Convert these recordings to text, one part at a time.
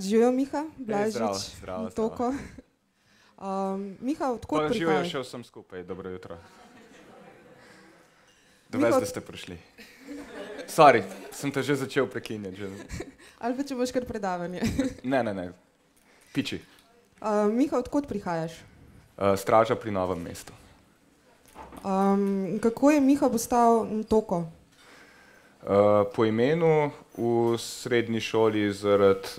Živijo, Miha, Blažič, Zdravo. Toko. Miha, odkot prihajaš? Živijo še vsem skupaj, dobro jutro. Dobro, da ste prišli. Sorry, sem te že začel prekinjati. Že. Ali pa če boš kar predavanje? Ne. Piči. Miha, odkot prihajaš? Straža pri Novem mestu. Kako je Miha postal Toko? Po imenu v srednji šoli zaradi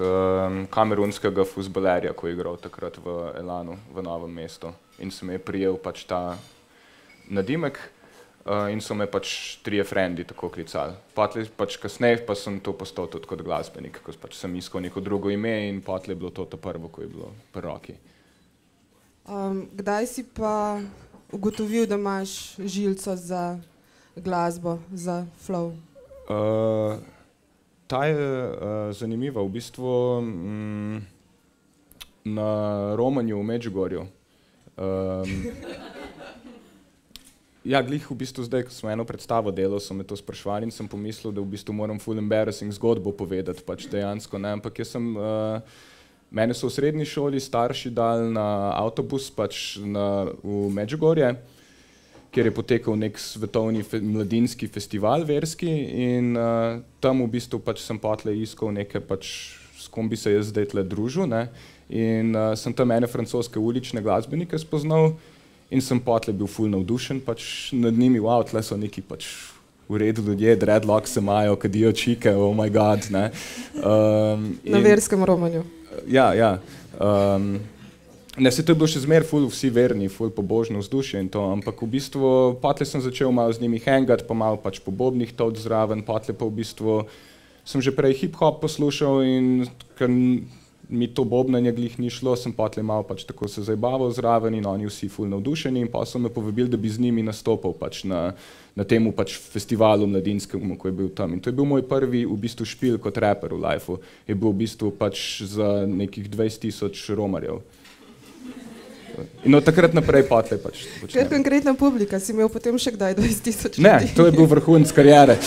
kamerunskega fuzbalerja, ko je igral takrat v Elanu v Novem mestu. In se me je prijel pač ta nadimek in so me pač trije frendi tako klicali. Pač kasneje pa sem to postal tudi kot glasbenik, ko pač sem iskal neko drugo ime in potlej je bilo to prvo, ko je bilo pri roki. Kdaj si pa ugotovil, da imaš žilico za glasbo, za flow? Ta je zanimiva. V bistvu na romanju v Medžugorju. Glih v bistvu zdaj, ko smo eno predstavo delal, so me to sprašvali in sem pomislil, da v bistvu moram full embarrassing zgodbo povedati, pač dejansko ne, ampak jaz sem, mene so v srednji šoli starši dali na avtobus pač v Medžugorje, kjer je potekal nek svetovni mladinski festival verski in tam v bistvu pač sem potlej iskal neke pač, s kom bi se jaz zdaj tle družil, ne, in sem tam ene francoske ulične glasbenike spoznal in sem potlej bil ful navdušen pač nad njimi, wow, tle so neki pač v redu ljudje, dreadlocks imajo, kadijo čike, oh my god, ne. Na verskem romanju. Ja. Ne, se to je bilo še zmer ful vsi verni, ful pobožno vzdušje in to, ampak v bistvu potlej sem začel malo z njimi hangati, pa malo pač po bobnih tod zraven, potlej pa v bistvu sem že prej hip-hop poslušal in ker mi to bobnanje glih ni šlo, sem potlej malo pač tako se zabaval zraven in oni vsi ful navdušeni in pa so me povabili, da bi z njimi nastopal pač na temu pač festivalu mladinskemu, ko je bil tam. In to je bil moj prvi v bistvu špil kot raper v lifeu, je bil v bistvu pač za nekih 20,000 romarjev. In od takrat naprej potlej pač počnem. Ker konkretna publika, si imel potem še kdaj 20,000 ljudi? Ne, to je bil vrhunec kariere.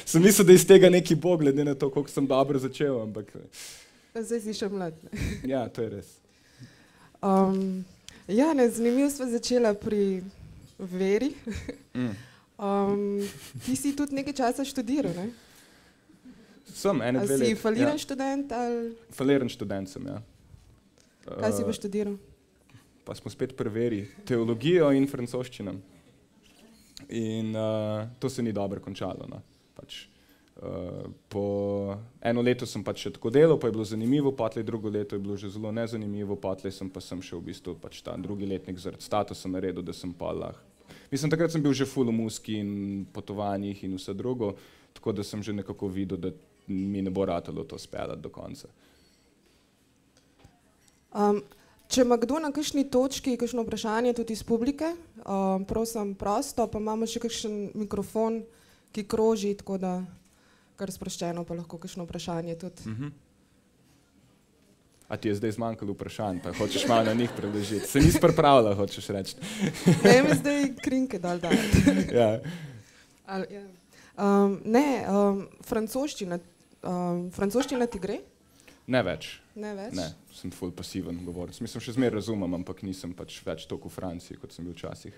Sem mislil, da iz tega neki bo, glede na to, koliko sem dobro začel, ampak... Zdaj si še mlad. Ja, to je res. Zanimivo sva začela pri veri. Ti si tudi nekaj časa študiral, ne? Sem, ene dve leti. Si faliran študent ali... Faliran študent sem, ja. Kaj si pa študiral? Pa smo spet pri veri. Teologijo in francoščino. In to se ni dobro končalo, no. Pač, po eno leto sem pač še tako delal, pa je bilo zanimivo, potlej drugo leto je bilo že zelo nezanimivo, potlej sem pa sem še v bistvu pač ta drugi letnik zaradi statusa naredil, da sem pa lahko. Mislim, takrat sem bil že full v muski in potovanjih in vse drugo, tako da sem že nekako videl, da mi ne bo ratalo to speljati do konca. Če ima kdo na kakšni točki kakšno vprašanje tudi iz publike, prosim prosto, pa imamo še kakšen mikrofon, ki kroži, tako da kar sproščeno pa lahko kakšno vprašanje tudi. A ti je zdaj zmanjkalo vprašanj, pa hočeš malo na njih predložiti? Se nisi pripravila, hočeš reči? Ne, mi zdaj krinke dal dati. Ja. Francoščina ti gre? Ne več. Ne več? Ne, sem ful pasiven govorec. Mislim, še zmer razumem, ampak nisem pač več toliko v Franciji, kot sem bil včasih.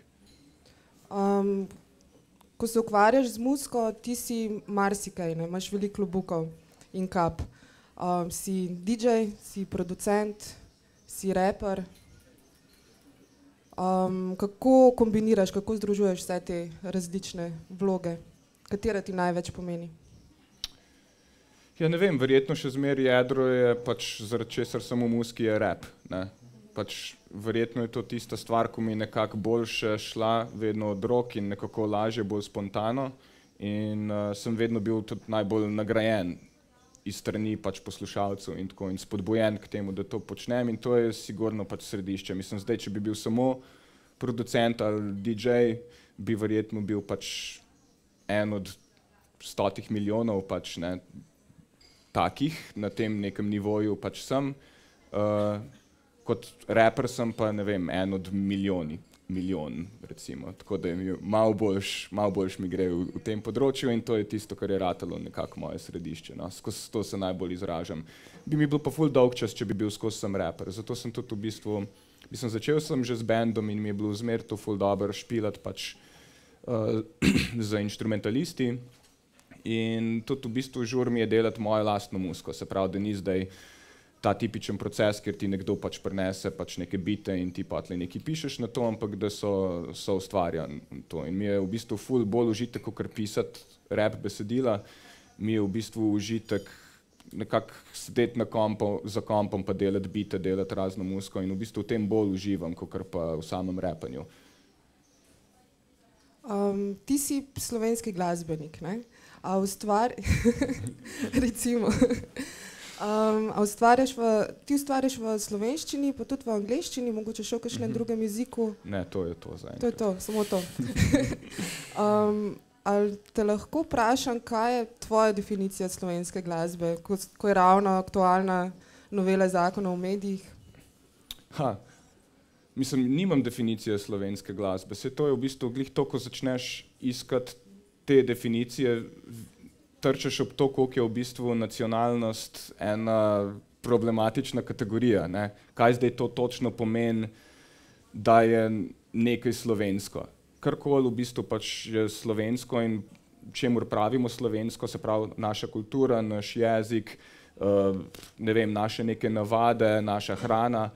Ko se ukvarjaš z muziko, ti si marsikaj, ne? Imaš veliko klobukov in kap. Si DJ, si producent, si raper. Kako kombiniraš, kako združuješ vse te različne vloge? Katera ti največ pomeni? Ja, ne vem, verjetno še zmer jedro je pač zaradi česar sem v muziki je rap, ne. Pač verjetno je to tista stvar, ko mi nekako boljše šla vedno od rok in nekako lažje, bolj spontano in sem vedno bil tudi najbolj nagrajen iz strani pač poslušalcev in tako in spodbujen k temu, da to počnem in to je sigurno pač središče. Mislim, zdaj, če bi bil samo producent ali DJ, bi verjetno bil pač en od 100 milijonov pač, ne, takih na tem nekem nivoju pač sem. Kot raper sem pa, ne vem, en od milijoni milijon, recimo. Tako da mi malo boljš mi gre v tem področju in to je tisto, kar je ratalo nekako moje središče. No. Skozi to se najbolj izražam. Bi mi bil pa ful dolg čas, če bi bil skozi sem raper. Zato sem tudi v bistvu, začel sem že z bandom in mi je bilo zmer to ful dobro špilati pač za inštrumentalisti. In tudi v bistvu žur mi je delati mojo lastno muziko, se pravi, da ni zdaj ta tipičen proces, kjer ti nekdo pač prinese pač neke bite in ti pa nekaj pišeš na to, ampak da so ustvarjali to. In mi je v bistvu ful bolj užitek, kot pisati rap besedila, mi je v bistvu užitek nekako sedeti za kompom pa delati bite, delati razno muziko in v bistvu v tem bolj uživam, kot pa v samem rapanju. Ti si slovenski glasbenik, ne? Recimo. Ti ustvarjaš v slovenščini, pa tudi v angleščini, mogoče še v kakšnem drugem jeziku? Ne, to je to zaenkrat. To je to, samo to. Ali te lahko vprašam, kaj je tvoja definicija slovenske glasbe, ko je ravno aktualna novela zakona o medijih? Mislim, nimam definicije slovenske glasbe. Se to je v bistvu glih to, ko začneš iskati te definicije, trčeš ob to, koliko je v bistvu nacionalnost ena problematična kategorija. Ne? Kaj zdaj to točno pomeni, da je nekaj slovensko. Karkoli v bistvu pač je slovensko in čemur pravimo slovensko, se pravi naša kultura, naš jezik, ne vem, naše neke navade, naša hrana,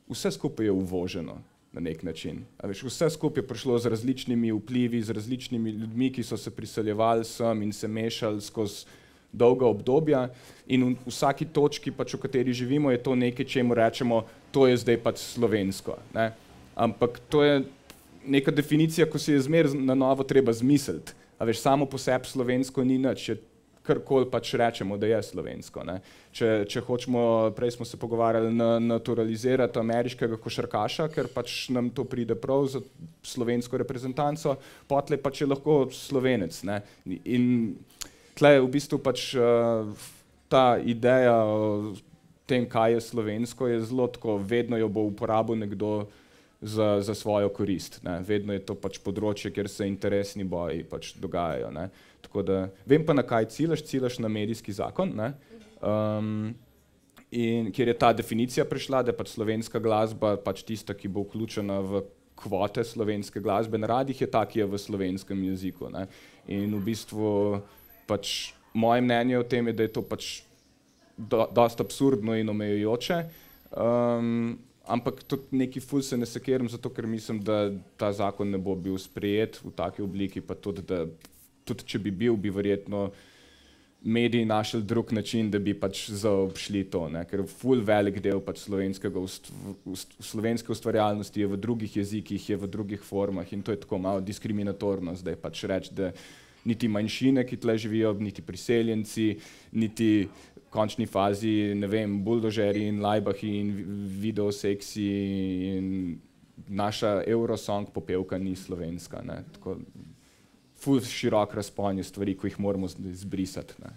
vse skupaj je uvoženo na nek način. Vse skupaj je prišlo z različnimi vplivi, z različnimi ljudmi, ki so se priseljevali sem in se mešali skozi dolga obdobja in v vsaki točki, pač, v kateri živimo, je to nekaj, čemu rečemo, to je zdaj pač slovensko. Ne? Ampak to je neka definicija, ko si je zmer na novo treba zmisliti. Samo po sebi slovensko ni nič, karkoli pač rečemo, da je slovensko. Ne? Če hočemo, prej smo se pogovarjali, naturalizirati ameriškega košarkaša, ker pač nam to pride prav za slovensko reprezentanco, potlej pač je lahko Slovenec. Ne? In tle v bistvu pač ta ideja o tem, kaj je slovensko, je zelo tako, vedno jo bo uporabil nekdo za svojo korist. Ne? Vedno je to pač področje, kjer se interesni boji pač dogajajo. Ne? Tako da, vem pa, na kaj ciljaš na medijski zakon, ne? In kjer je ta definicija prišla, da je pač slovenska glasba pač tista, ki bo vključena v kvote slovenske glasbe na radijih, je ta, ki je v slovenskem jeziku. Ne? In v bistvu pač moje mnenje o tem je, da je to pač dosti absurdno in omejujoče, ampak tudi neki ful se ne sekiram, zato ker mislim, da ta zakon ne bo bil sprejet v taki obliki, pa tudi, da tudi če bi bil, bi verjetno mediji našli drug način, da bi pač zaobšli to, ne? Ker ful velik del pač slovenske ustvarjalnosti je v drugih jezikih, je v drugih formah in to je tako malo diskriminatorno zdaj pač reči, da niti manjšine, ki tle živijo, niti priseljenci, niti v končni fazi, ne vem, buldožeri in lajbahi in videoseksi in naša Eurosong popevka ni slovenska, ne? Tako ful širok razpon je stvari, ko jih moramo zbrisati. Ne?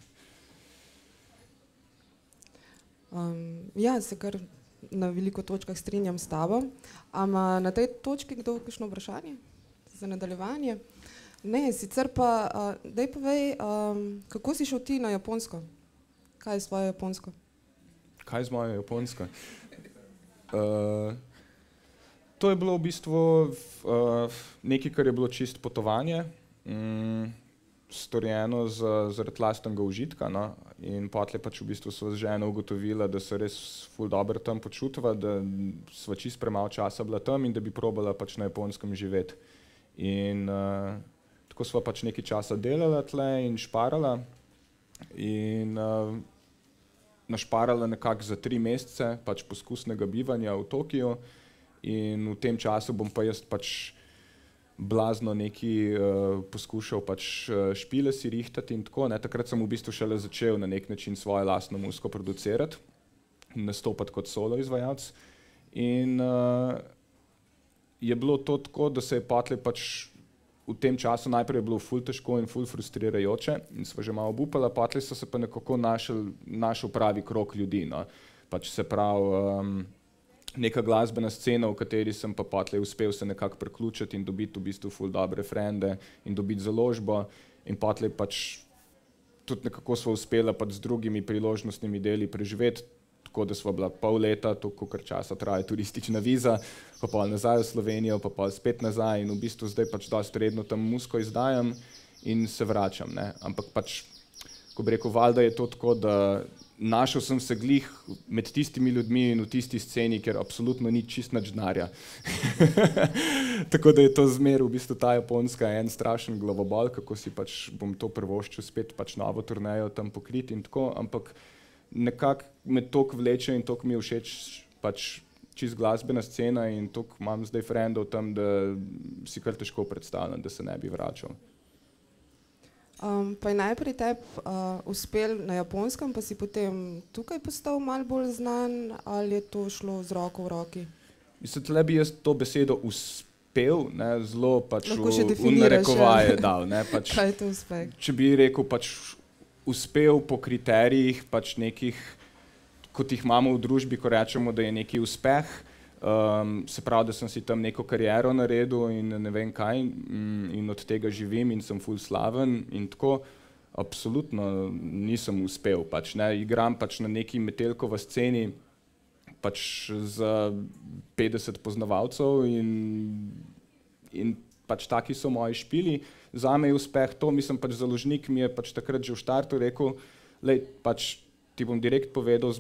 Ja, se kar na veliko točkah strinjam s tabo. Ama na tej točki kdo kakšno vprašanje za nadaljevanje? Ne, sicer pa, daj povej, kako si šel ti na Japonsko? Kaj je s tvojo Japonsko? Kaj z mojo Japonsko? To je bilo v bistvu nekaj, kar je bilo čist potovanje, storjeno zaradi lastnega užitka, no? In potlej pač v bistvu sva z ženo ugotovila, da se res ful dobro tam počutila, da sva čist premalo časa bila tam in da bi probala pač na Japonskem živeti. In tako sva pač nekaj časa delala tle in šparala in našparala nekako za 3 mesece pač poskusnega bivanja v Tokiu in v tem času bom pa jaz pač blazno nekaj poskušal pač špile si rihtati in tako. Ne. Takrat sem v bistvu šele začel na nek način svojo lastno muziko producirati in nastopati kot solo izvajalec. In je bilo to tako, da se je potlej pač v tem času najprej je bilo ful težko in ful frustrirajoče in sva že malo obupala, potlej so se pa nekako našel pravi krog ljudi. No. Pač se pravi, neka glasbena scena, v kateri sem pa potlej uspel se nekako priključiti in dobiti v bistvu ful dobre frende in dobiti založbo in potlej pač tudi nekako sva uspela pač z drugimi priložnostnimi deli preživeti, tako da sva bila pol leta, toliko kar časa traja turistična viza, pa pol nazaj v Slovenijo, pa pol spet nazaj in v bistvu zdaj pač dosti redno tam muziko izdajam in se vračam, ne. Ampak pač, ko bi rekel, valjda je to tako, da našel sem se glih med tistimi ljudmi in v tisti sceni, ker absolutno ni čist nič denarja. Tako da je to zmer v bistvu ta Japonska en strašen glavobol, kako si pač bom to privoščil spet pač novo turnejo tam pokriti in tako, ampak nekako me toliko vleče in toliko mi je všeč pač čist glasbena scena in toliko imam zdaj frendov tam, da si kar težko predstavljam, da se ne bi vračal. Pa je najprej tebi uspel na Japonskem, pa si potem tukaj postal malo bolj znan, ali je to šlo z roko v roki? Mislim, tle bi jaz to besedo uspel, ne, zelo pač v narekovaje dal. Ne, pač, kaj je to uspeh? Če bi rekel pač uspel po kriterijih, pač nekih, kot jih imamo v družbi, ko rečemo, da je neki uspeh, se pravi, da sem si tam neko kariero naredil in ne vem kaj in od tega živim in sem ful slaven in tako, absolutno nisem uspel. Pač, ne, igram pač na neki Metelkova sceni pač za 50 poznavalcev in pač taki so moji špili. Zame je uspeh to, mislim pač založnik mi je pač takrat že v štartu rekel, lej, pač ti bom direkt povedal,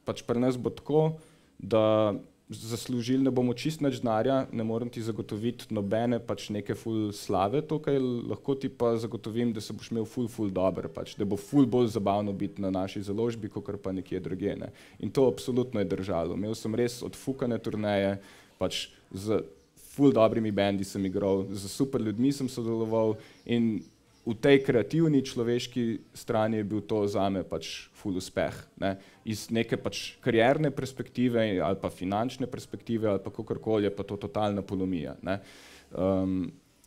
pač pri nas bo tako, da zaslužili ne bomo čist nič denarja, ne morem ti zagotoviti nobene pač neke ful slave tukaj, lahko ti pa zagotovim, da se boš imel ful dober, pač, da bo ful bolj zabavno biti na naši založbi, kakor pa nekje drugje. Ne. In to absolutno je držalo. Imel sem res odfukane turneje, pač z ful dobrimi bendi sem igral, z super ljudmi sem sodeloval in v tej kreativni človeški strani je bil to zame pač ful uspeh. Ne. Iz neke pač karierne perspektive ali pa finančne perspektive ali pa kakorkoli je pa to totalna polomija. Ne.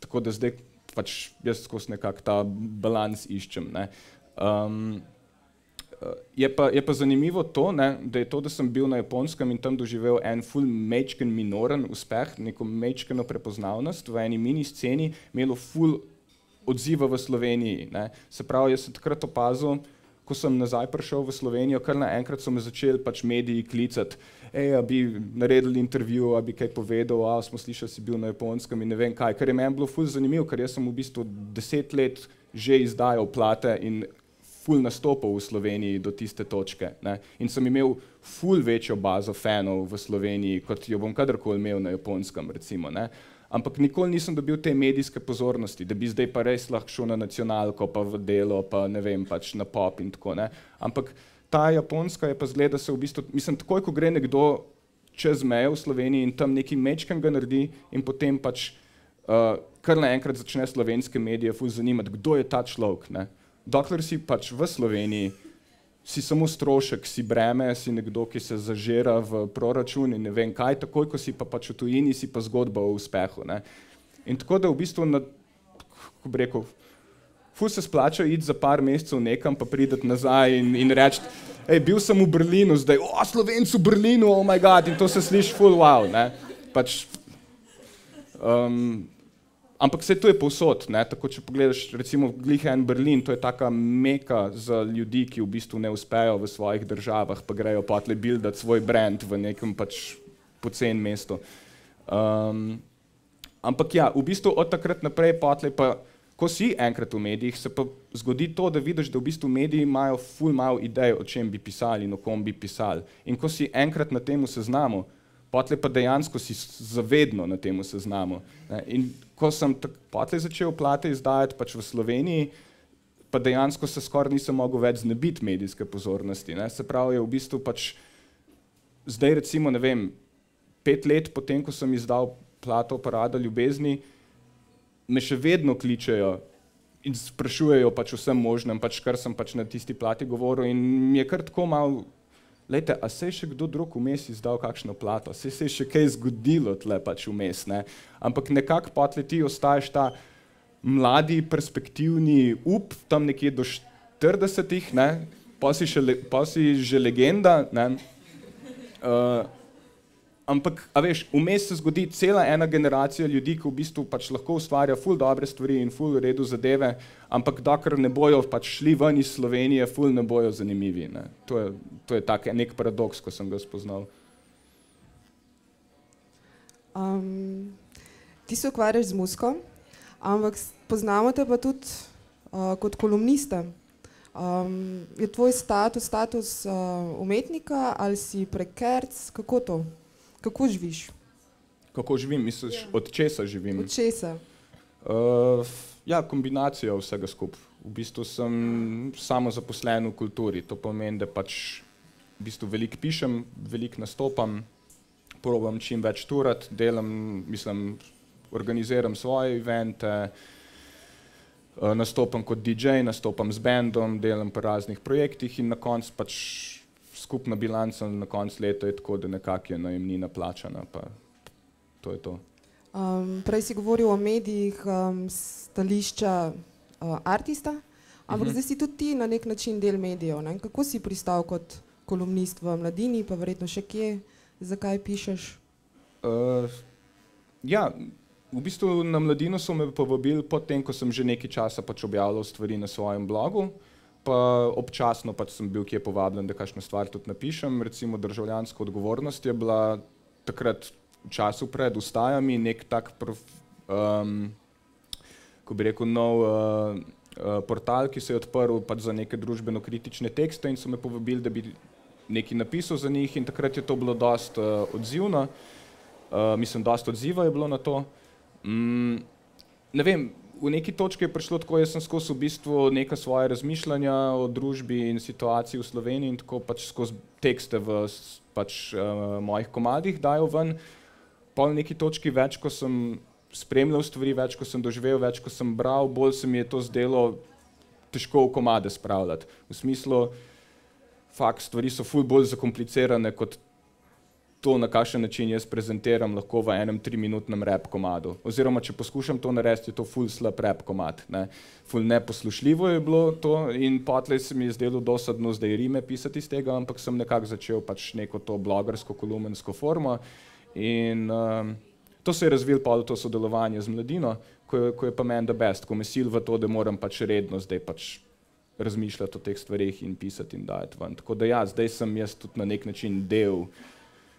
Tako da zdaj pač jaz skozi nekak ta balans iščem. Ne. Je pa zanimivo to, ne, da je to, da sem bil na Japonskem in tam doživel en ful mečken minoren uspeh, neko mečkeno prepoznavnost v eni mini sceni, imelo ful odziva v Sloveniji. Ne. Se pravi, jaz sem takrat opazil, ko sem nazaj prišel v Slovenijo, kar naenkrat so me začeli pač mediji klicati, a bi naredili intervju, a bi kaj povedal, smo slišali, si bil na Japonskem in ne vem kaj, kar je meni bilo ful zanimivo, ker jaz sem v bistvu 10 let že izdajal plate in ful nastopal v Sloveniji do tiste točke. Ne. In sem imel ful večjo bazo fanov v Sloveniji, kot jo bom kadarkoli imel na Japonskem, recimo. Ne. Ampak nikoli nisem dobil te medijske pozornosti, da bi zdaj pa res lahko šel na nacionalko, pa v Delo, pa ne vem, pač na Pop in tako. Ne. Ampak ta Japonska je pa zgleda se v bistvu, mislim, takoj, ko gre nekdo čez mejo v Sloveniji in tam nekaj mečkega ga naredi in potem pač kar naenkrat začne slovenske medije ful zanimati, kdo je ta človek. Ne. Dokler si pač v Sloveniji, si samo strošek, si breme, si nekdo, ki se zažira v proračun in ne vem kaj, takoj, ko si pa pač v tujini, si pa zgodba o uspehu. Ne. In tako da v bistvu, ko bi rekel, ful se splača iti za par mesecev nekam, pa prideti nazaj in reči, bil sem v Berlinu zdaj, Slovenc v Berlinu, oh my god, in to se sliši ful wow. Ne. Pač, ampak vse to je povsod, ne, tako če pogledaš recimo glih en Berlin, to je taka meka za ljudi, ki v bistvu ne uspejo v svojih državah, pa grejo potle buildati svoj brand v nekem pač poceni mestu. Ampak ja, v bistvu od takrat naprej potle pa, ko si enkrat v medijih, se pa zgodi to, da vidiš, da v bistvu mediji imajo ful malo idej, o čem bi pisali in o kom bi pisali. In ko si enkrat na temu seznamu, potle pa dejansko si zavedno na temu seznamu. In ko sem potle začel plate izdajati pač v Sloveniji, pa dejansko se skoraj nisem mogel več znebiti medijske pozornosti. Ne. Se pravi, je v bistvu pač zdaj recimo, ne vem, 5 let potem, ko sem izdal plato Parada ljubezni, me še vedno kličejo in sprašujejo pač vsem možnem, pač kar sem pač na tisti plati govoril in mi je kar tako malo, lejte, a se je še kdo drug vmes izdal kakšno plato? Se je še kaj zgodilo tle pač vmes, ne? Ampak nekako potle ti ostaješ ta mladi, perspektivni up, tam nekje do 40-ih, ne? Pa si že legenda, ne? ampak, a veš, vmes se zgodi cela ena generacija ljudi, ki v bistvu pač lahko ustvarja ful dobre stvari in ful v redu zadeve, ampak dokler ne bojo pač šli ven iz Slovenije, ful ne bojo zanimivi. Ne. To je tak nek paradoks, ko sem ga spoznal. Ti se ukvarjaš z muziko, ampak poznamo te pa tudi kot kolumnista. Je tvoj status umetnika ali si prekerc? Kako to? Kako živiš? Kako živim? Misliš, od česa živim? Od česa? Ja, kombinacija vsega skupaj. V bistvu sem samozaposlen v kulturi. To pomeni, da pač v bistvu veliko pišem, veliko nastopam, probam čim več turati, delam, organiziram svoje evente, nastopam kot DJ, nastopam z bandom, delam po raznih projektih in na koncu pač skupna bilanca na koncu leta je tako, da nekako je najemnina plačana, pa to je to. Prej si govoril o medijih stališča artista, ampak zdaj si tudi ti na nek način del medijev. Ne? Kako si pristal kot kolumnist v Mladini, pa verjetno še kje? Zakaj pišeš? Ja, v bistvu na Mladino so me povabili potem, ko sem že nekaj časa pač objavljal stvari na svojem blogu, pa občasno pač sem bil kje povabljen, da kakšno stvar tudi napišem. Recimo Državljanska odgovornost je bila takrat v času pred ustajami nek tak, ko bi rekel, nov portal, ki se je odprl pač za neke družbeno-kritične tekste in so me povabili, da bi nekaj napisal za njih in takrat je to bilo dosti odzivno. Dosti odziva je bilo na to. Ne vem, v neki točki je prišlo tako, jaz sem skozi v bistvu neka svoje razmišljanja o družbi in situaciji v Sloveniji in tako pač skozi tekste v pač mojih komadih dajal ven. Pa v neki točki več, ko sem spremljal stvari, več, ko sem doživel, več, ko sem bral, bolj se mi je to zdelo težko v komade spravljati. V smislu, fakt, stvari so ful bolj zakomplicirane kot to, na kakšen način jaz prezentiram lahko v enem 3-minutnem rap komadu. Oziroma, če poskušam to narediti, je to ful slab rap komad. Ne. Ful neposlušljivo je bilo to in potlej se mi je zdelo dosadno zdaj rime pisati iz tega, ampak sem nekako začel pač neko to blogersko, kolumensko formo in to se je razvilo pa to sodelovanje z Mladino, ko je pa meni the best, ko me sil v to, da moram pač redno zdaj pač razmišljati o teh stvarih in pisati in dajati ven. Tako da ja, zdaj sem jaz tudi na nek način del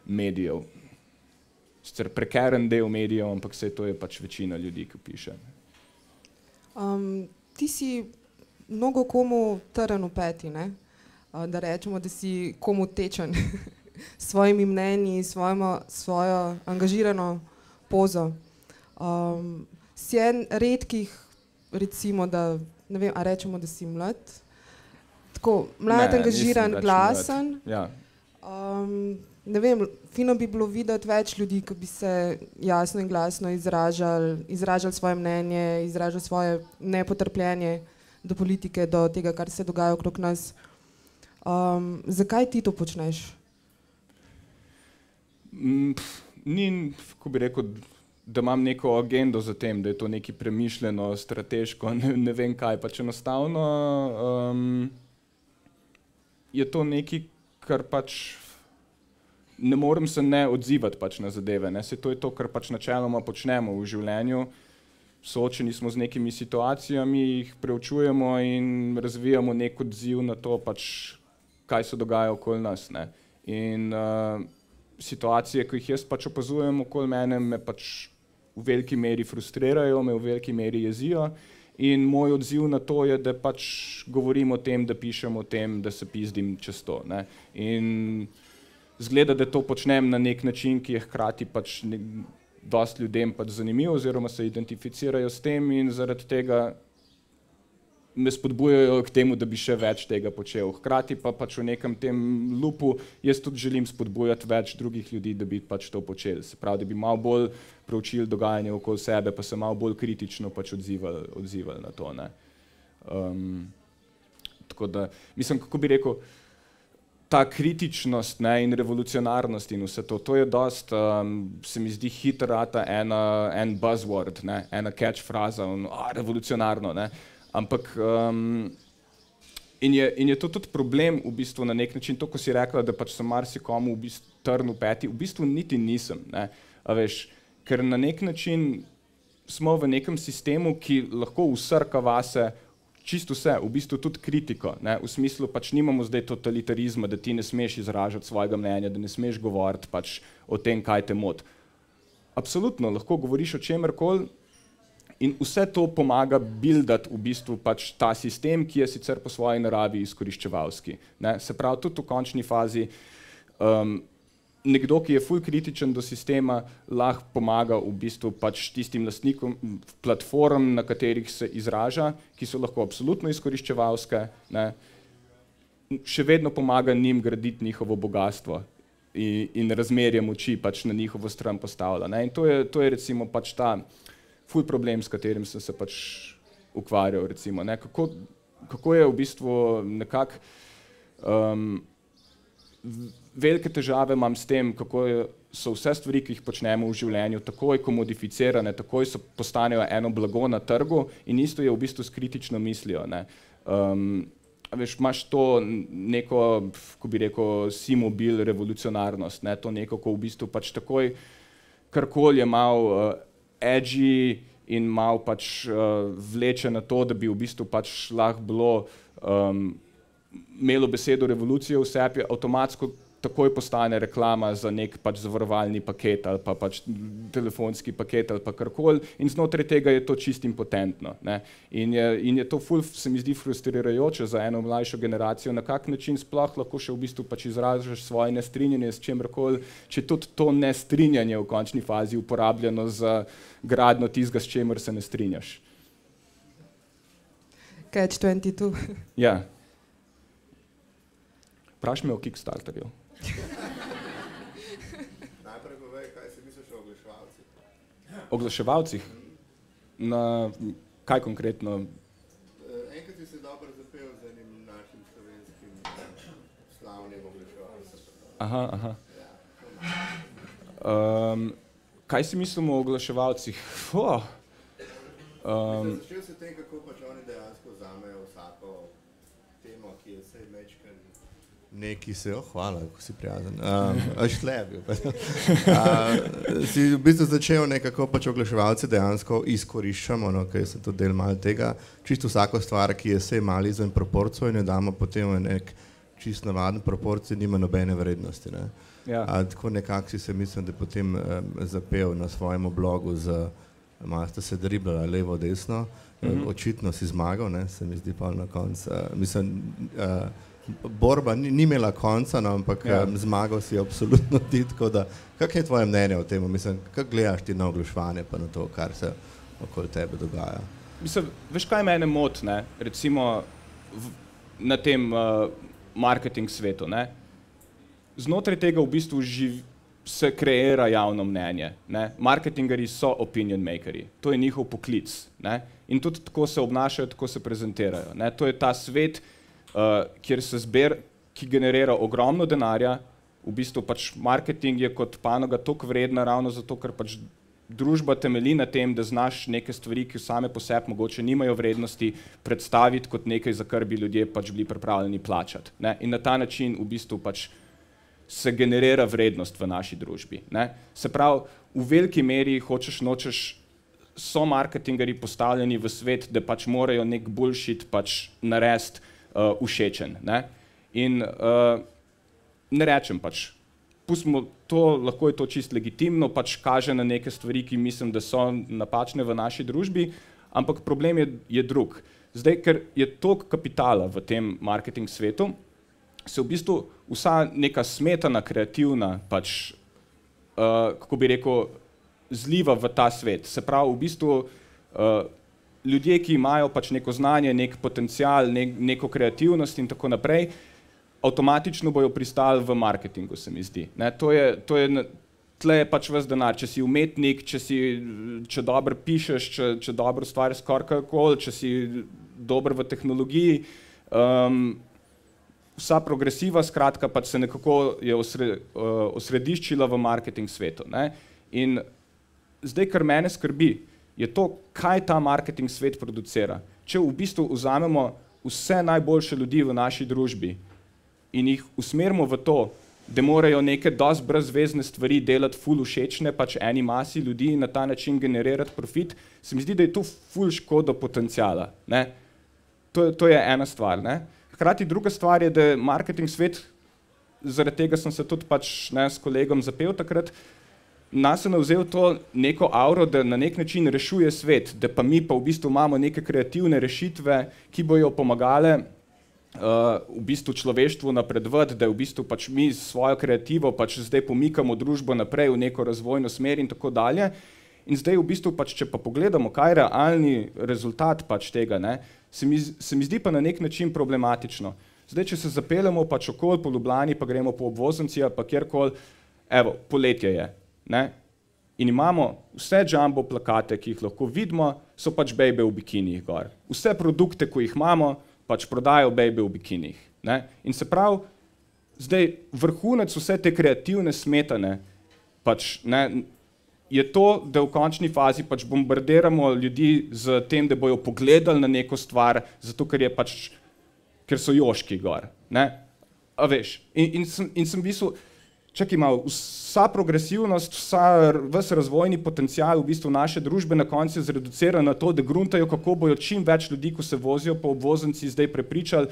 medijev. Sicer prekeren del medijev, ampak vse to je pač večina ljudi, ki piše. Ti si mnogo komu trn v peti, ne? Da rečemo, da si komu tečen s svojimi mnenji, svojo angažirano pozo. Si en redkih, recimo, da ne vem, a rečemo, da si mlad? Tako, mlad, angažiran, glasen. Ja. Ne vem, fino bi bilo videti več ljudi, ki bi se jasno in glasno izražali svoje mnenje, izražali svoje nepotrpljenje do politike, do tega, kar se dogaja okrog nas. Zakaj ti to počneš? Ni, ko bi rekel, da imam neko agendo za tem, da je to nekaj premišljeno, strateško, ne vem kaj, pač enostavno je to nekaj, kar pač ne morem se ne odzivati pač na zadeve. Ne. Se to je to, kar pač načeloma počnemo v življenju. Soočeni smo z nekimi situacijami, jih preučujemo in razvijamo nek odziv na to, pač, kaj se dogaja okoli nas. Ne. In situacije, ki jih jaz pač opazujem okoli mene, me pač v veliki meri frustrirajo, me v veliki meri jezijo. In moj odziv na to je, da pač govorim o tem, da pišem o tem, da se pizdim čez to. Ne. In zgleda, da to počnem na nek način, ki je hkrati pač dosti ljudem pač zanimiv oziroma se identificirajo s tem in zaradi tega me spodbujajo k temu, da bi še več tega počel. Hkrati pa pač v nekem tem lupu jaz tudi želim spodbujati več drugih ljudi, da bi pač to počeli. Se pravi, da bi malo bolj proučili dogajanje okoli sebe, pa se malo bolj kritično pač odzivali na to. Ne. Tako da, mislim, kako bi rekel, ta kritičnost, ne, in revolucionarnost in vse to, to je dost, se mi zdi hitrata en buzzword, ne, ena catch fraza, revolucionarno, ne. Ampak In je to tudi problem v bistvu na nek način, to, ko si rekla, da pač sem marsikomu v bistvu trn v peti, v bistvu niti nisem, ne, a veš, ker na nek način smo v nekem sistemu, ki lahko usrka vase čisto vse, v bistvu tudi kritiko, ne, v smislu pač nimamo zdaj totalitarizma, da ti ne smeš izražati svojega mnenja, da ne smeš govoriti pač o tem, kaj te moti. Absolutno, lahko govoriš o čemerkoli, in vse to pomaga buildati v bistvu pač ta sistem, ki je sicer po svoji naravi izkoriščevalski. Ne? Se pravi, tudi v končni fazi nekdo, ki je ful kritičen do sistema, lahko pomaga v bistvu pač tistim lastnikom platform, na katerih se izraža, ki so lahko absolutno izkoriščevalske, ne? Še vedno pomaga njim graditi njihovo bogastvo in razmerje moči pač na njihovo stran postavlja. Ne? In to je recimo pač ta ful problem, s katerim sem se pač ukvarjal, recimo, ne, kako je v bistvu nekako velike težave imam s tem, kako so vse stvari, ki jih počnemo v življenju, takoj komodificirane, takoj postanejo eno blago na trgu in isto je v bistvu s kritično mislijo, ne. Veš, imaš to neko, ko bi rekel, si-mobil revolucionarnost, ne, to neko, ko v bistvu pač takoj karkoli je malo edgy in malo pač vleče na to, da bi v bistvu pač lahko bilo imelo besedo revolucije v sebi, avtomatsko takoj postane reklama za nek pač zavarovalni paket ali pa pač telefonski paket ali pa karkoli in znotraj tega je to čisto impotentno, ne. In je to ful, se mi zdi frustrirajoče za eno mlajšo generacijo, na kak način sploh lahko še v bistvu pač izražaš svoje nestrinjanje s čemerkoli, če tudi to nestrinjanje v končni fazi uporabljeno za gradnjo tistega, s čemer se ne strinjaš. Catch 22. Ja. Vprašaj me o Kickstarterju. Najprej povej, kaj si misliš o oglaševalcih? Oglaševalcih? Kaj konkretno? Enkrat si dobro zapel z enim našim slovenskim slavnim oglaševalcem. Aha. Kaj si mislimo o oglaševalcih? Začel se tem, kako pač oni dejansko vzamejo vsako temo, ki je vsej mečken neki se, hvala, ko si prijazen, šlebil. Si v bistvu začel nekako pač oglaševalce dejansko izkoriščamo, no, ker sem tudi del malo tega, čisto vsako stvar, ki je vsej malo izven proporcijo in jo damo potem v nek čist navaden proporcij, nima nobene vrednosti, ne. Ja. Tako nekako si se mislim, da potem zapel na svojem blogu malo ste se driblali levo, desno, očitno si zmagal, ne, se mi zdi pa na koncu, mislim, borba ni imela konca, no, ampak zmagal si absolutno ti, tako da, kak je tvoje mnenje o tem, mislim, kako gledaš ti na oglaševanje pa na to, kar se okoli tebe dogaja? Mislim, veš kaj mene moti, ne, recimo na tem marketing svetu, ne, znotraj tega v bistvu se kreira javno mnenje, ne, marketingerji so opinion makerji, to je njihov poklic, ne, in tudi tako se obnašajo, tako se prezentirajo, ne, to je ta svet, kjer se ki generira ogromno denarja, v bistvu pač marketing je kot panoga toliko vredna ravno zato, ker pač družba temelji na tem, da znaš neke stvari, ki same po sebi mogoče nimajo vrednosti, predstaviti kot nekaj, za kar bi ljudje pač bili pripravljeni plačati, ne, in na ta način v bistvu pač se generira vrednost v naši družbi, ne. Se pravi, v veliki meri hočeš nočeš so marketingerji postavljeni v svet, da pač morajo nek bullshit pač narediti všečen, ne. In ne rečem pač, pustimo to, lahko je to čisto legitimno, pač kaže na neke stvari, ki mislim, da so napačne v naši družbi, ampak problem je drug. Zdaj, ker je toliko kapitala v tem marketing svetu, se v bistvu vsa neka smetana kreativna pač, kako bi rekel, zliva v ta svet. Se pravi, v bistvu ljudje, ki imajo pač neko znanje, nek potencial, neko kreativnost in tako naprej, avtomatično bojo pristali v marketingu, se mi zdi. Ne, tle je pač ves denar, če si umetnik, če dobro pišeš, če dobro stvariš karkoli, če si dober v tehnologiji, vsa progresiva, skratka, pač se nekako je osrediščila v marketing svetu, ne. In zdaj, kar mene skrbi, je to, kaj ta marketing svet producira. Če v bistvu vzamemo vse najboljše ljudi v naši družbi in jih usmerimo v to, da morajo neke dosti brezvezne stvari delati ful všečne, pač eni masi ljudi in na ta način generirati profit, se mi zdi, da je to ful škodo potenciala. Ne? To je ena stvar. Ne? Hkrati druga stvar je, da marketing svet, zaradi tega sem se tudi pač, ne, s kolegom zapel takrat, nas je navzel to neko auro, da na nek način rešuje svet, da pa mi pa v bistvu imamo neke kreativne rešitve, ki bojo pomagale v bistvu človeštvu napredovati, da v bistvu pač mi s svojo kreativo pač zdaj pomikamo družbo naprej v neko razvojno smer in tako dalje. In zdaj v bistvu pač, če pa pogledamo, kaj je realni rezultat pač tega, ne, se mi zdi pa na nek način problematično. Zdaj, če se zapeljemo pač okoli po Ljubljani, pa gremo po obvoznici pa kjerkoli, evo, poletje je, ne, in imamo vse jumbo plakate, ki jih lahko vidimo, so pač bejbe v bikinijih gor. Vse produkte, ko jih imamo, pač prodajo bejbe v bikinijih. Ne? In se pravi, zdaj vrhunec vse te kreativne smetane, pač, ne, je to, da v končni fazi pač bombardiramo ljudi z tem, da bojo pogledali na neko stvar, zato ker so joški gor. Ne? A veš, in sem v bistvu, čakaj malo, vsa progresivnost, ves razvojni potencial v bistvu naše družbe na koncu je zreduciran na to, da gruntajo, kako bojo čim več ljudi, ko se vozijo po obvoznici, zdaj prepričali,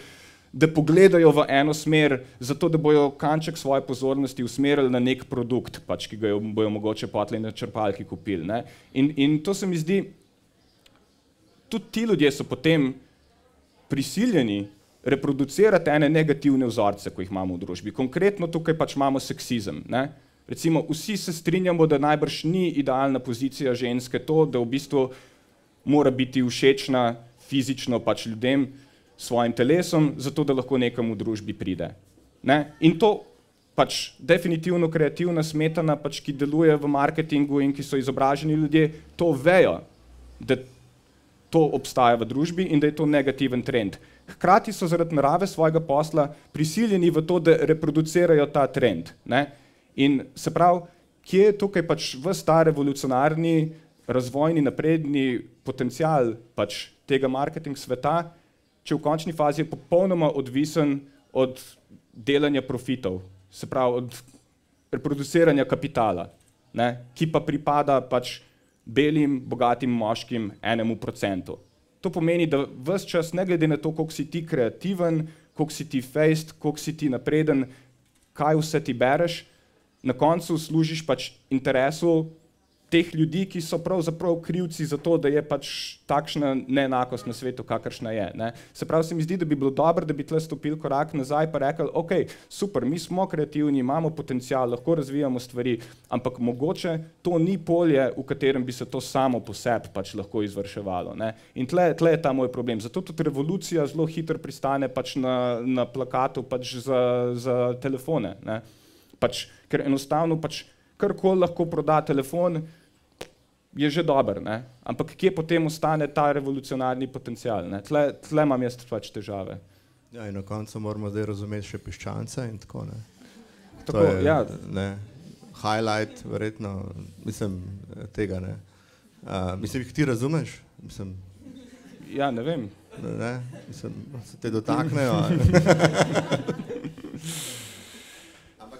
da pogledajo v eno smer, zato da bojo kanček svoje pozornosti usmerili na nek produkt, pač, ki ga bojo mogoče potlej na črpalki kupili. Ne? In to se mi zdi, tudi ti ljudje so potem prisiljeni reproducirati ene negativne vzorce, ko jih imamo v družbi. Konkretno tukaj pač imamo seksizem. Ne? Recimo, vsi se strinjamo, da najbrž ni idealna pozicija ženske to, da v bistvu mora biti všečna fizično pač ljudem, svojim telesom, zato da lahko nekam v družbi pride. Ne? In to pač definitivno kreativna smetana, pač, ki deluje v marketingu in ki so izobraženi ljudje, to vejo, da to obstaja v družbi in da je to negativen trend. Hkrati so zaradi narave svojega posla prisiljeni v to, da reproducirajo ta trend. Ne? In se pravi, kje je tukaj pač ves ta revolucionarni, razvojni, napredni potencial pač tega marketing sveta, če v končni fazi je popolnoma odvisen od delanja profitov, se pravi od reproduciranja kapitala, ne? Ki pa pripada pač belim, bogatim moškim 1%. To pomeni, da ves čas, ne glede na to, koliko si ti kreativen, koliko si ti fejst, koliko si ti napreden, kaj vse ti bereš, na koncu služiš pač interesu teh ljudi, ki so pravzaprav krivci za to, da je pač takšna neenakost na svetu, kakršna je. Ne? Se pravi, se mi zdi, da bi bilo dobro, da bi tle stopili korak nazaj pa rekli, ok, super, mi smo kreativni, imamo potencial, lahko razvijamo stvari, ampak mogoče to ni polje, v katerem bi se to samo po sebi pač lahko izvrševalo. Ne? In tle je ta moj problem. Zato tudi revolucija zelo hitro pristane pač na plakatu pač za telefone. Ne? Pač, ker enostavno pač karkoli lahko proda telefon, je že dober, ne? Ampak kje potem ostane ta revolucionarni potencial? Ne? Tle imam jaz pač težave. Ja, in na koncu moramo zdaj razumeti še piščance in tako, ne? Tako, to je, ja. Ne, highlight, verjetno, mislim, tega, ne? Mislim, jih ti razumeš? Mislim, ja, ne vem. Ne? Mislim, se te dotaknejo.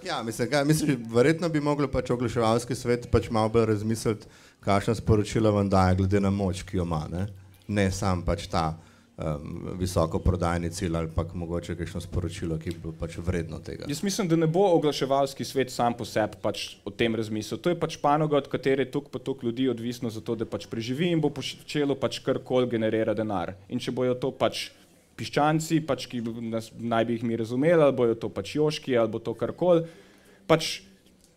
Ja, mislim, verjetno bi mogli pač oglaševalski svet pač malo bolj razmisliti, kakšna sporočila vam daje glede na moč, ki jo ima. Ne sam pač ta visoko prodajni cilj ali pa mogoče kakšno sporočilo, ki bo pač vredno tega. Jaz mislim, da ne bo oglaševalski svet sam po sebi pač o tem razmislil. To je pač panoga, od katere je toliko ljudi odvisno za to, da pač preživi in bo počelo pač karkoli generira denar. In če bojo to pač piščanci, pač, ki naj bi jih mi razumeli, ali bojo to pač joški, ali bo to karkoli. Pač,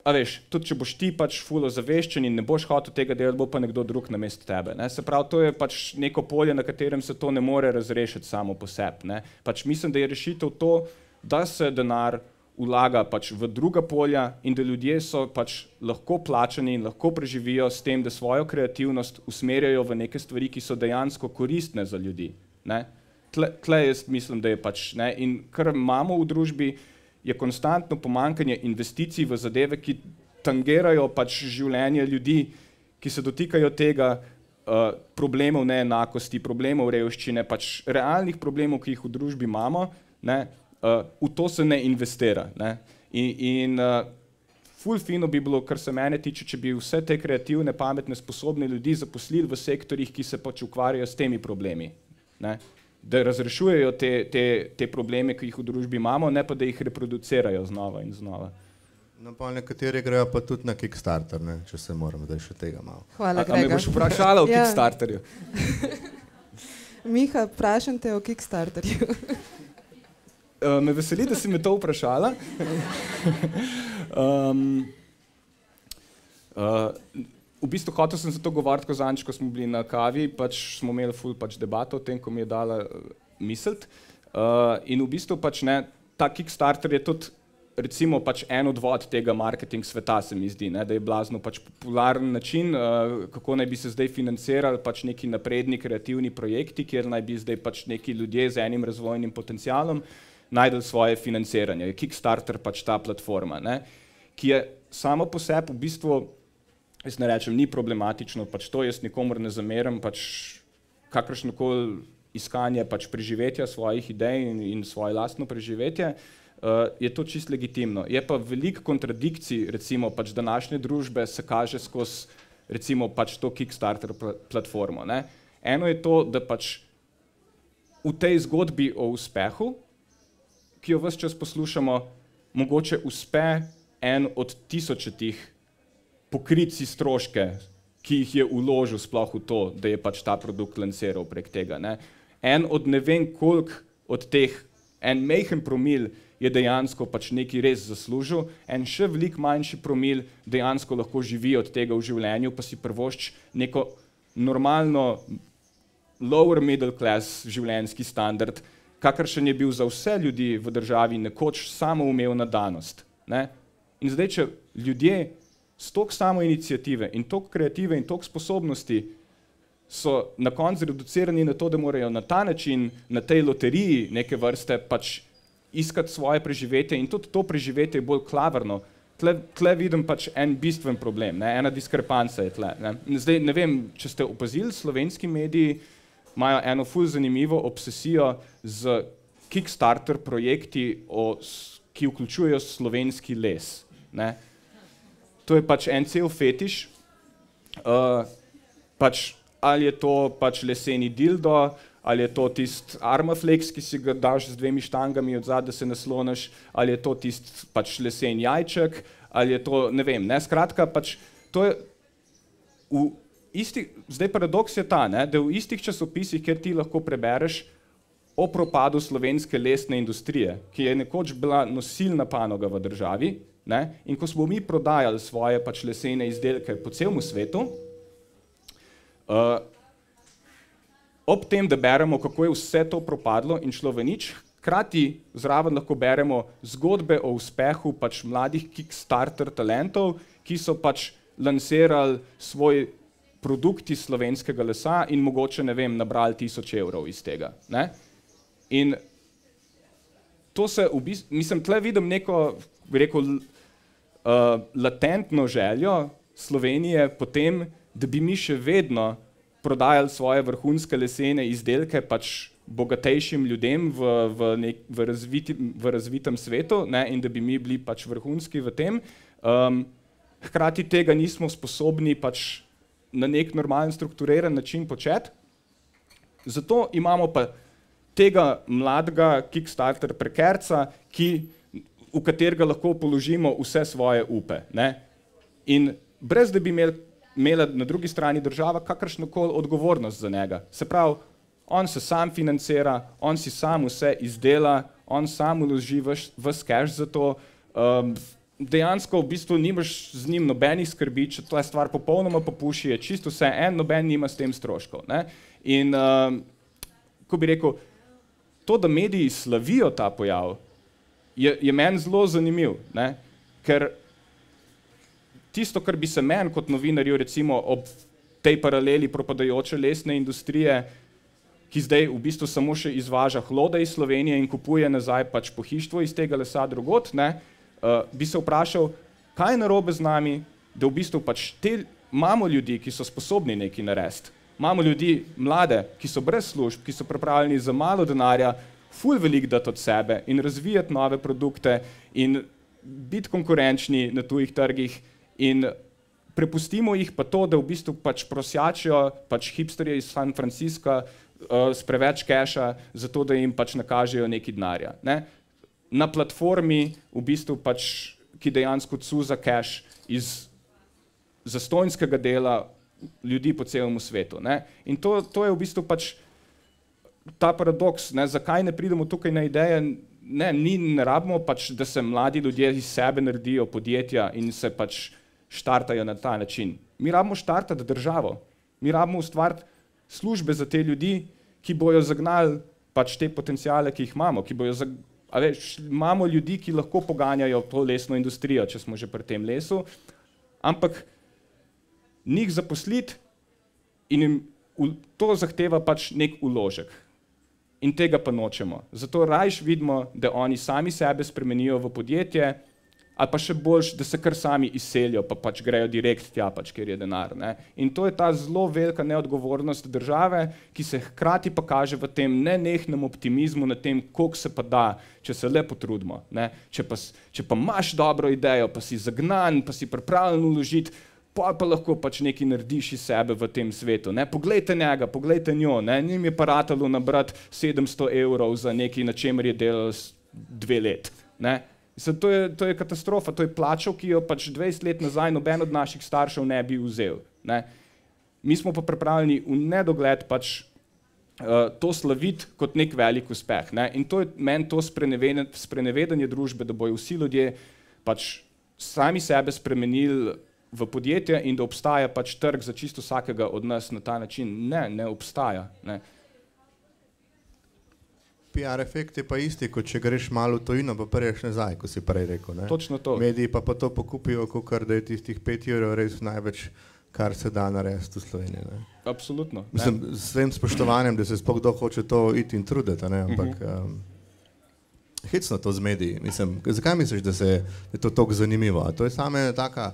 a veš, tudi če boš ti pač fulo zaveščen in ne boš hotel tega delati, bo pa nekdo drug namesto tebe. Ne? Se pravi, to je pač neko polje, na katerem se to ne more razrešiti samo po sebi. Ne? Pač mislim, da je rešitev to, da se denar vlaga pač v druga polja in da ljudje so pač lahko plačani in lahko preživijo s tem, da svojo kreativnost usmerjajo v neke stvari, ki so dejansko koristne za ljudi. Ne? Tle jaz mislim, da je pač, ne, in kar imamo v družbi, je konstantno pomanjkanje investicij v zadeve, ki tangirajo pač življenje ljudi, ki se dotikajo tega, problemov neenakosti, problemov revščine, pač realnih problemov, ki jih v družbi imamo, ne, v to se ne investira. Ne. In ful fino bi bilo, kar se mene tiče, če bi vse te kreativne, pametne, sposobne ljudi zaposlili v sektorjih, ki se pač ukvarjajo s temi problemi. Ne. Da razrešujejo te probleme, ki jih v družbi imamo, ne pa da jih reproducirajo znova in znova. No, pa nekateri grejo pa tudi na Kickstarter, ne, če se moram, da je še tega malo. Hvala, Grega. A me boš vprašala o Kickstarterju? Miha, vprašam te o Kickstarterju. Me veseli, da si me to vprašala. V bistvu hotel sem za to govoriti, ko zadnjič, ko smo bili na kavi, pač smo imeli ful pač debato o tem, ko mi je dala misliti. In v bistvu pač ne, ta Kickstarter je tudi recimo pač en odvod tega marketing sveta, se mi zdi, ne, da je blazno pač popularen način, kako naj bi se zdaj financirali pač neki napredni kreativni projekti, kjer naj bi zdaj pač neki ljudje z enim razvojnim potencialom najdel svoje financiranje. Je Kickstarter pač ta platforma, ne, ki je samo po sebi v bistvu, jaz ne rečem, ni problematično, pač to jaz nikomor ne zameram, pač kakršnokoli iskanje pač preživetja svojih idej in svoje lastno preživetje, je to čist legitimno. Je pa veliko kontradikcij, recimo pač današnje družbe se kaže skozi recimo pač to Kickstarter platformo. Ne. Eno je to, da pač v tej zgodbi o uspehu, ki jo ves čas poslušamo, mogoče uspe en od tisočetih pokriti si stroške, ki jih je vložil sploh v to, da je pač ta produkt lansiral prek tega. Ne. En od ne vem koliko od teh, en majhen promil je dejansko pač nekaj res zaslužil, en še veliko manjši promil dejansko lahko živi od tega v življenju, pa si privošči neko normalno lower middle class življenjski standard, kakršen je bil za vse ljudi v državi nekoč samoumevna danost. Ne? In zdaj, če ljudje s toliko samoiniciative in toliko kreative in toliko sposobnosti so na koncu reducirani na to, da morajo na ta način, na tej loteriji neke vrste pač iskati svoje preživetje in tudi to preživetje je bolj klavrno. Tle vidim pač en bistven problem, ne? Ena diskrepanca je tle. Ne? Zdaj, ne vem, če ste opazili, slovenski mediji imajo eno ful zanimivo obsesijo z Kickstarter projekti, ki vključujejo slovenski les. Ne? To je pač en cel fetiš, pač ali je to pač leseni dildo, ali je to tist Armaflex, ki si ga daš z 2 štangami odzad, da se nasloniš, ali je to tist pač lesen jajček, ali je to, ne vem, ne, skratka, pač to je zdaj paradoks je ta, ne, da v istih časopisih, kjer ti lahko prebereš o propadu slovenske lesne industrije, ki je nekoč bila nosilna panoga v državi, ne, in ko smo mi prodajali svoje pač lesene izdelke po celemu svetu, ob tem, da beremo, kako je vse to propadlo in šlo v nič, hkrati zraven lahko beremo zgodbe o uspehu pač mladih Kickstarter talentov, ki so pač lansirali svoj produkt iz slovenskega lesa in mogoče, ne vem, nabrali 1000 evrov iz tega. Ne? In to se v bistvu, mislim, tle vidim neko, bi rekel, latentno željo Slovenije potem, da bi mi še vedno prodajali svoje vrhunske lesene izdelke pač bogatejšim ljudem v razvitem svetu, ne, in da bi mi bili pač vrhunski v tem. Hkrati tega nismo sposobni pač na nek normalen strukturiran način početi. Zato imamo pa tega mladega Kickstarter prekerca, v katerega lahko položimo vse svoje upe. Ne. In brez da bi imela na drugi strani država kakršnokoli odgovornost za njega. Se pravi, on se sam financira, on si sam vse izdela, on sam vloži ves cash za to. Dejansko v bistvu nimaš z njim nobenih skrbi, če to je stvar popolnoma popuši, je čisto vse en, noben nima s tem stroškov. Ne? In, ko bi rekel, to, da mediji slavijo ta pojav, je meni zelo zanimiv, ne? Ker tisto, kar bi se meni kot novinarju recimo ob tej paraleli propadajoče lesne industrije, ki zdaj v bistvu samo še izvaža hlode iz Slovenije in kupuje nazaj pač pohištvo iz tega lesa drugot, ne, bi se vprašal, kaj je narobe z nami, da v bistvu pač imamo ljudi, ki so sposobni nekaj narediti. Imamo ljudi mlade, ki so brez služb, ki so pripravljeni za malo denarja, ful veliko dati od sebe in razvijati nove produkte in biti konkurenčni na tujih trgih in prepustimo jih pa to, da v bistvu pač prosjačijo pač hipsterje iz San Francisca s preveč keša, zato da jim pač nakažejo nekaj denarja. Ne? Na platformi, v bistvu pač, ki dejansko cuza keš iz zastonjskega dela ljudi po celem svetu. Ne? In to je v bistvu pač ta paradoks, ne? Zakaj ne pridemo tukaj na ideje, ne rabimo pač, da se mladi ljudje iz sebe naredijo podjetja in se pač štartajo na ta način. Mi rabimo štartati državo, mi rabimo ustvariti službe za te ljudi, ki bojo zagnali pač te potencijale, ki jih imamo, ki bojo imamo ljudi, ki lahko poganjajo to lesno industrijo, če smo že pri tem lesu, ampak njih zaposliti in jim to zahteva pač nek vložek. In tega pa nočemo. Zato rajš vidimo, da oni sami sebe spremenijo v podjetje, ali pa še boljš, da se kar sami izselijo, pa pač grejo direkt tja, pač, kjer je denar. Ne? In to je ta zelo velika neodgovornost države, ki se hkrati pa kaže v tem nenehnem optimizmu na tem, koliko se pa da, če se le potrudimo. Ne? Če pa imaš dobro idejo, pa si zagnan, pa si pripravljen vložiti, pa lahko pač nekaj narediš iz sebe v tem svetu. Ne? Poglejte njega, poglejte njo, ne? Njim je pa ratalo nabrati 700 € za nekaj, na čemer je delal 2 let. Ne? To je katastrofa, to je plačal, ki jo pač 20 let nazaj noben od naših staršev ne bi vzel. Ne? Mi smo pa pripravljeni v nedogled pač to slaviti kot nek velik uspeh. Ne? In to je meni to sprenevedanje družbe, da bojo vsi ljudje pač sami sebe spremenili v podjetje in da obstaja pač trg za čisto vsakega od nas na ta način. Ne obstaja. Ne? PR efekt je pa isti, kot če greš malo v tujino, pa priješ nazaj, ko si prej rekel. Ne? Točno to. Mediji pa to pokupijo, kakor da je tistih 5 € res največ, kar se da narediti v Sloveniji. Ne? Absolutno. Mislim, s svojim spoštovanjem, da se sploh kdo hoče to iti in truditi, ne? Ampak hecno to z mediji. Mislim, zakaj misliš, da je to tako zanimivo? A to je same taka,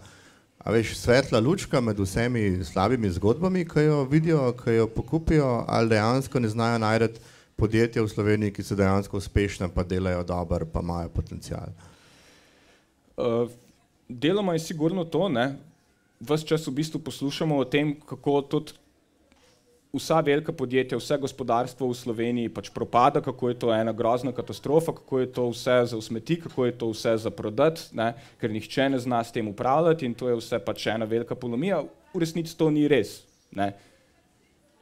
a veš, svetla lučka med vsemi slabimi zgodbami, ki jo vidijo, ki jo pokupijo, ali dejansko ne znajo najti podjetja v Sloveniji, ki so dejansko uspešna, pa delajo dobro, pa imajo potencial? Deloma je sigurno to, ne. Ves čas v bistvu poslušamo o tem, kako tudi vsa velika podjetja, vse gospodarstvo v Sloveniji pač propada, kako je to ena grozna katastrofa, kako je to vse za usmeti, kako je to vse za prodati, ne, ker nihče ne zna s tem upravljati in to je vse pač ena velika polomija. V resnici to ni res. Ne.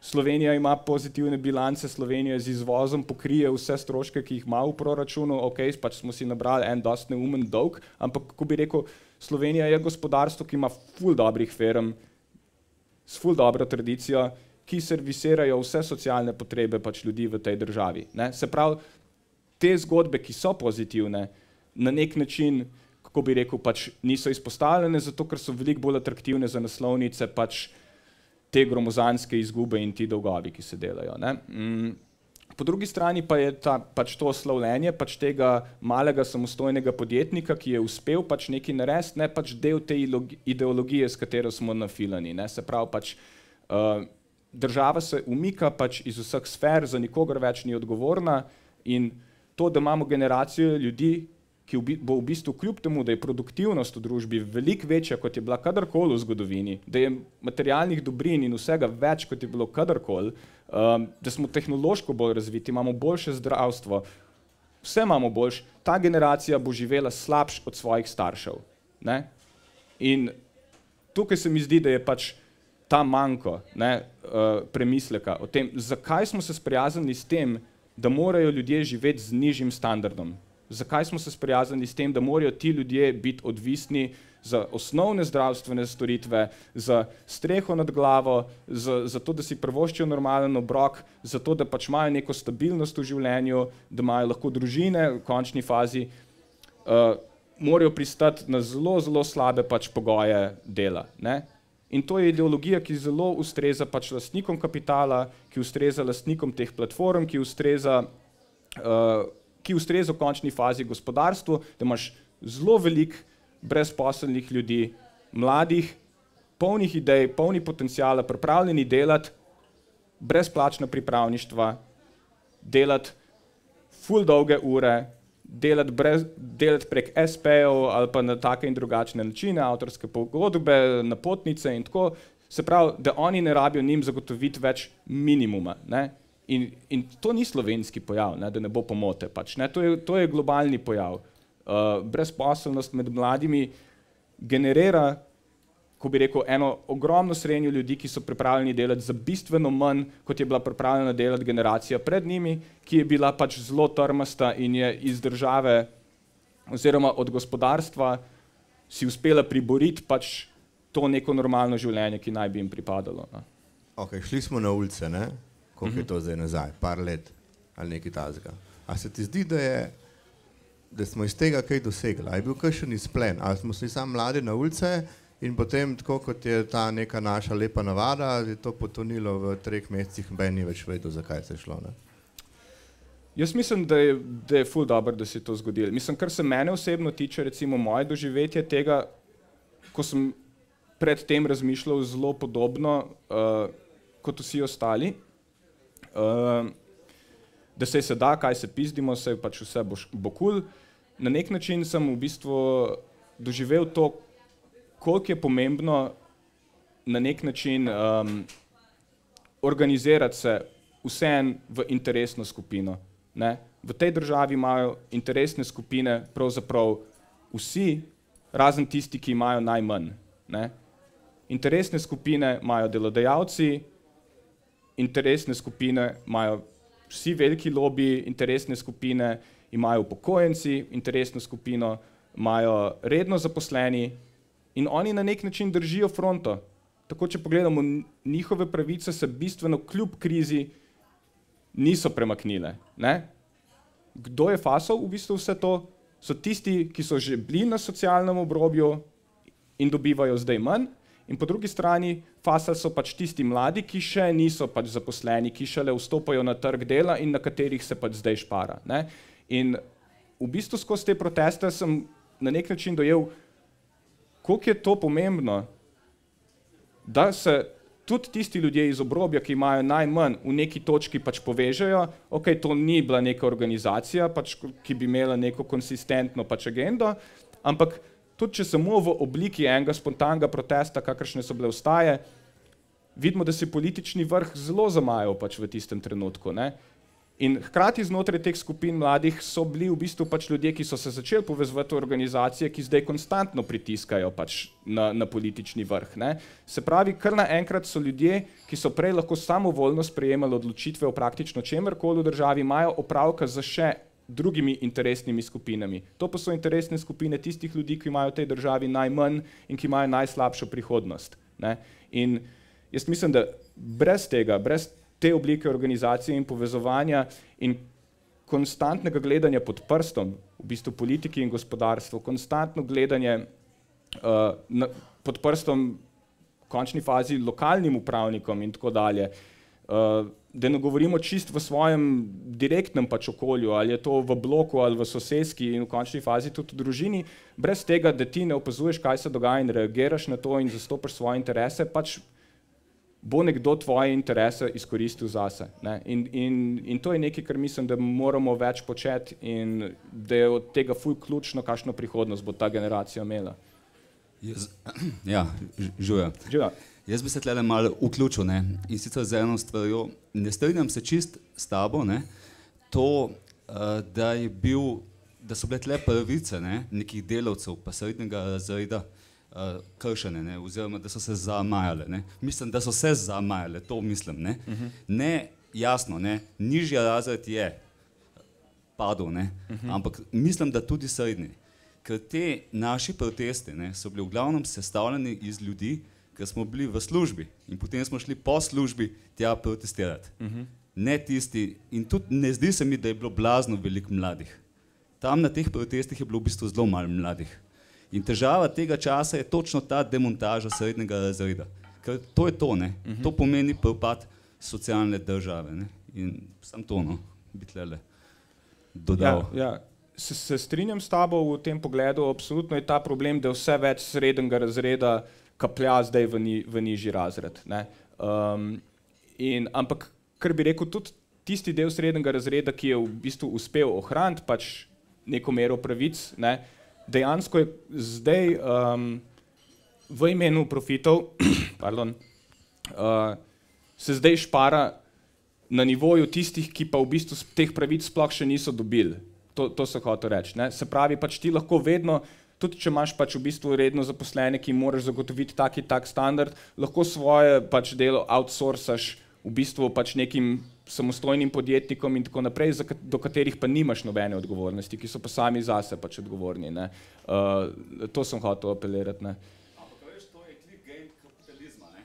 Slovenija ima pozitivne bilance, Slovenija z izvozom pokrije vse stroške, ki jih ima v proračunu, ok, pač smo si nabrali en dosti neumen dolg, ampak, kako bi rekel, Slovenija je gospodarstvo, ki ima ful dobrih firm, s ful dobro tradicijo, ki servisirajo vse socialne potrebe pač ljudi v tej državi. Ne? Se pravi, te zgodbe, ki so pozitivne, na nek način, kako bi rekel, pač niso izpostavljene, zato ker so veliko bolj atraktivne za naslovnice pač te gromozanske izgube in ti dolgovi, ki se delajo. Ne? Po drugi strani pa je pač to slavljenje pač tega malega samostojnega podjetnika, ki je uspel pač nekaj narediti, ne pač del te ideologije, s katero smo nafilani. Ne? Se pravi, pač država se umika pač iz vseh sfer, za nikogar več ni odgovorna in to, da imamo generacijo ljudi, ki bo v bistvu kljub temu, da je produktivnost v družbi veliko večja, kot je bila kadarkoli v zgodovini, da je materialnih dobrin in vsega več, kot je bilo kadarkoli, da smo tehnološko bolj razviti, imamo boljše zdravstvo, vse imamo boljše, ta generacija bo živela slabš od svojih staršev. Ne? In tukaj se mi zdi, da je pač ta manko, ne, premisleka o tem, zakaj smo se sprijaznili s tem, da morajo ljudje živeti z nižjim standardom. Zakaj smo se sprijaznili s tem, da morajo ti ljudje biti odvisni za osnovne zdravstvene storitve, za streho nad glavo, za to, da si privoščijo normalen obrok, za to, da pač imajo neko stabilnost v življenju, da imajo lahko družine v končni fazi, morajo pristati na zelo, zelo slabe pač pogoje dela. Ne? In to je ideologija, ki zelo ustreza pač lastnikom kapitala, ki ustreza lastnikom teh platform, ki ustreza v končni fazi gospodarstvu, da imaš zelo veliko brezposelnih ljudi, mladih, polnih idej, polnih potencijala, pripravljeni delati, brezplačna pripravništva, delati ful dolge ure, delati prek SP-jev ali pa na take in drugačne načine, avtorske pogodbe, napotnice in tako, se pravi, da oni ne rabijo njim zagotoviti več minimuma, ne? In to ni slovenski pojav, ne, da ne bo pomote, pač, ne, to je globalni pojav. Brezposelnost med mladimi generira, ko bi rekel, eno ogromno srenjo ljudi, ki so pripravljeni delati za bistveno manj, kot je bila pripravljena delati generacija pred njimi, ki je bila pač zelo trmasta in je iz države oziroma od gospodarstva si uspela priboriti pač to neko normalno življenje, ki naj bi jim pripadalo. Ne. Ok, šli smo na ulice, ne? Koliko je to zdaj nazaj, par let ali nekaj tazga. A se ti zdi, da smo iz tega kaj dosegli? A je bil kakšen izplen? Ali smo šli samo mladi na ulice in potem, tako kot je ta neka naša lepa navada, je to potonilo v 3 mesecih, ben ni več vedel, zakaj se je šlo, ne? Jaz mislim, da je ful dobro, da se je to zgodilo. Mislim, kar se mene osebno tiče, recimo moje doživetje tega, ko sem predtem razmišljal zelo podobno kot vsi ostali, da se da, kaj se pizdimo, se pač vse bo cool. Na nek način sem v bistvu doživel to, koliko je pomembno na nek način organizirati se vseeno v interesno skupino. Ne? V tej državi imajo interesne skupine pravzaprav vsi, razen tisti, ki imajo najmanj. Ne? Interesne skupine imajo delodajalci, interesne skupine imajo vsi veliki lobiji, interesne skupine imajo upokojenci, interesno skupino imajo redno zaposleni in oni na nek način držijo fronto. Tako, če pogledamo, njihove pravice se bistveno kljub krizi niso premaknile. Ne? Kdo je fasal v bistvu vse to? So tisti, ki so že bili na socialnem obrobju in dobivajo zdaj manj, in po drugi strani fasali so pač tisti mladi, ki še niso pač zaposleni, ki šele vstopajo na trg dela in na katerih se pač zdaj špara. Ne? In v bistvu skozi te proteste sem na nek način dojel, koliko je to pomembno, da se tudi tisti ljudje iz obrobja, ki imajo najmanj, v neki točki pač povežejo, ok, to ni bila neka organizacija, pač, ki bi imela neko konsistentno pač agendo, ampak tudi če samo v obliki enega spontanega protesta, kakršne so bile vstaje, vidimo, da se politični vrh zelo zamajal pač v tistem trenutku. Ne? In hkrati znotraj teh skupin mladih so bili v bistvu pač ljudje, ki so se začeli povezovati v organizacije, ki zdaj konstantno pritiskajo pač na politični vrh. Ne? Se pravi, kar naenkrat so ljudje, ki so prej lahko samovoljno sprejemali odločitve o praktično čemerkoli v državi, imajo opravka za še drugimi interesnimi skupinami. To pa so interesne skupine tistih ljudi, ki imajo v tej državi najmanj in ki imajo najslabšo prihodnost. Ne? In jaz mislim, da brez tega, brez te oblike organizacije in povezovanja in konstantnega gledanja pod prstom, v bistvu politiki in gospodarstvo, konstantno gledanje pod prstom v končni fazi lokalnim upravnikom in tako dalje, da ne govorimo čist v svojem direktnem pač okolju, ali je to v bloku ali v soseski in v končni fazi tudi v družini, brez tega, da ti ne opazuješ, kaj se dogaja in reagiraš na to in zastopaš svoje interese, pač bo nekdo tvoje interese izkoristil zase. Ne? In to je nekaj, kar mislim, da moramo več početi in da je od tega ful ključno, kakšno prihodnost bo ta generacija imela. Ja, Žuja. Jaz bi se tle malo vključil, ne? In sicer z eno stvarjo, ne strinjam se čist s tabo, ne? To, da so bile tle pravice, ne? Nekih delavcev pa srednjega razreda kršene, ne? Oziroma da so se zamajale. Ne? Mislim, da so se zamajale, to mislim. Ne, ne jasno, ne? Nižji razred je padel, ne? Ampak mislim, da tudi srednji. Ker te naši protesti, ne, so bili v glavnem sestavljeni iz ljudi, ker smo bili v službi in potem smo šli po službi tja protestirati. Ne tisti, in tudi ne zdi se mi, da je bilo blazno veliko mladih. Tam na teh protestih je bilo v bistvu zelo malo mladih. In težava tega časa je točno ta demontaža srednjega razreda. Ker to je to, ne. To pomeni propad socialne države, ne. In sam to, no, bi tlele dodal. Ja. Se strinjam s tabo v tem pogledu, absolutno je ta problem, da vse več srednjega razreda kaplja zdaj v nižji razred. Ne. Ampak, kar bi rekel, tudi tisti del srednjega razreda, ki je v bistvu uspel ohraniti pač neko mero pravic, ne, dejansko je zdaj v imenu profitov se zdaj špara na nivoju tistih, ki pa v bistvu teh pravic sploh še niso dobili. To se hoče reči. Ne. Se pravi, pač ti lahko vedno, tudi če imaš pač v bistvu redno zaposlene, ki moraš zagotoviti tak standard, lahko svoje pač delo outsourcaš v bistvu pač nekim samostojnim podjetnikom in tako naprej, do katerih pa nimaš nobene odgovornosti, ki so pa sami zase pač odgovorni. Ne. To sem hotel apelirati. Ne. Ampak veš, to je klik game kapitalizma. Ne?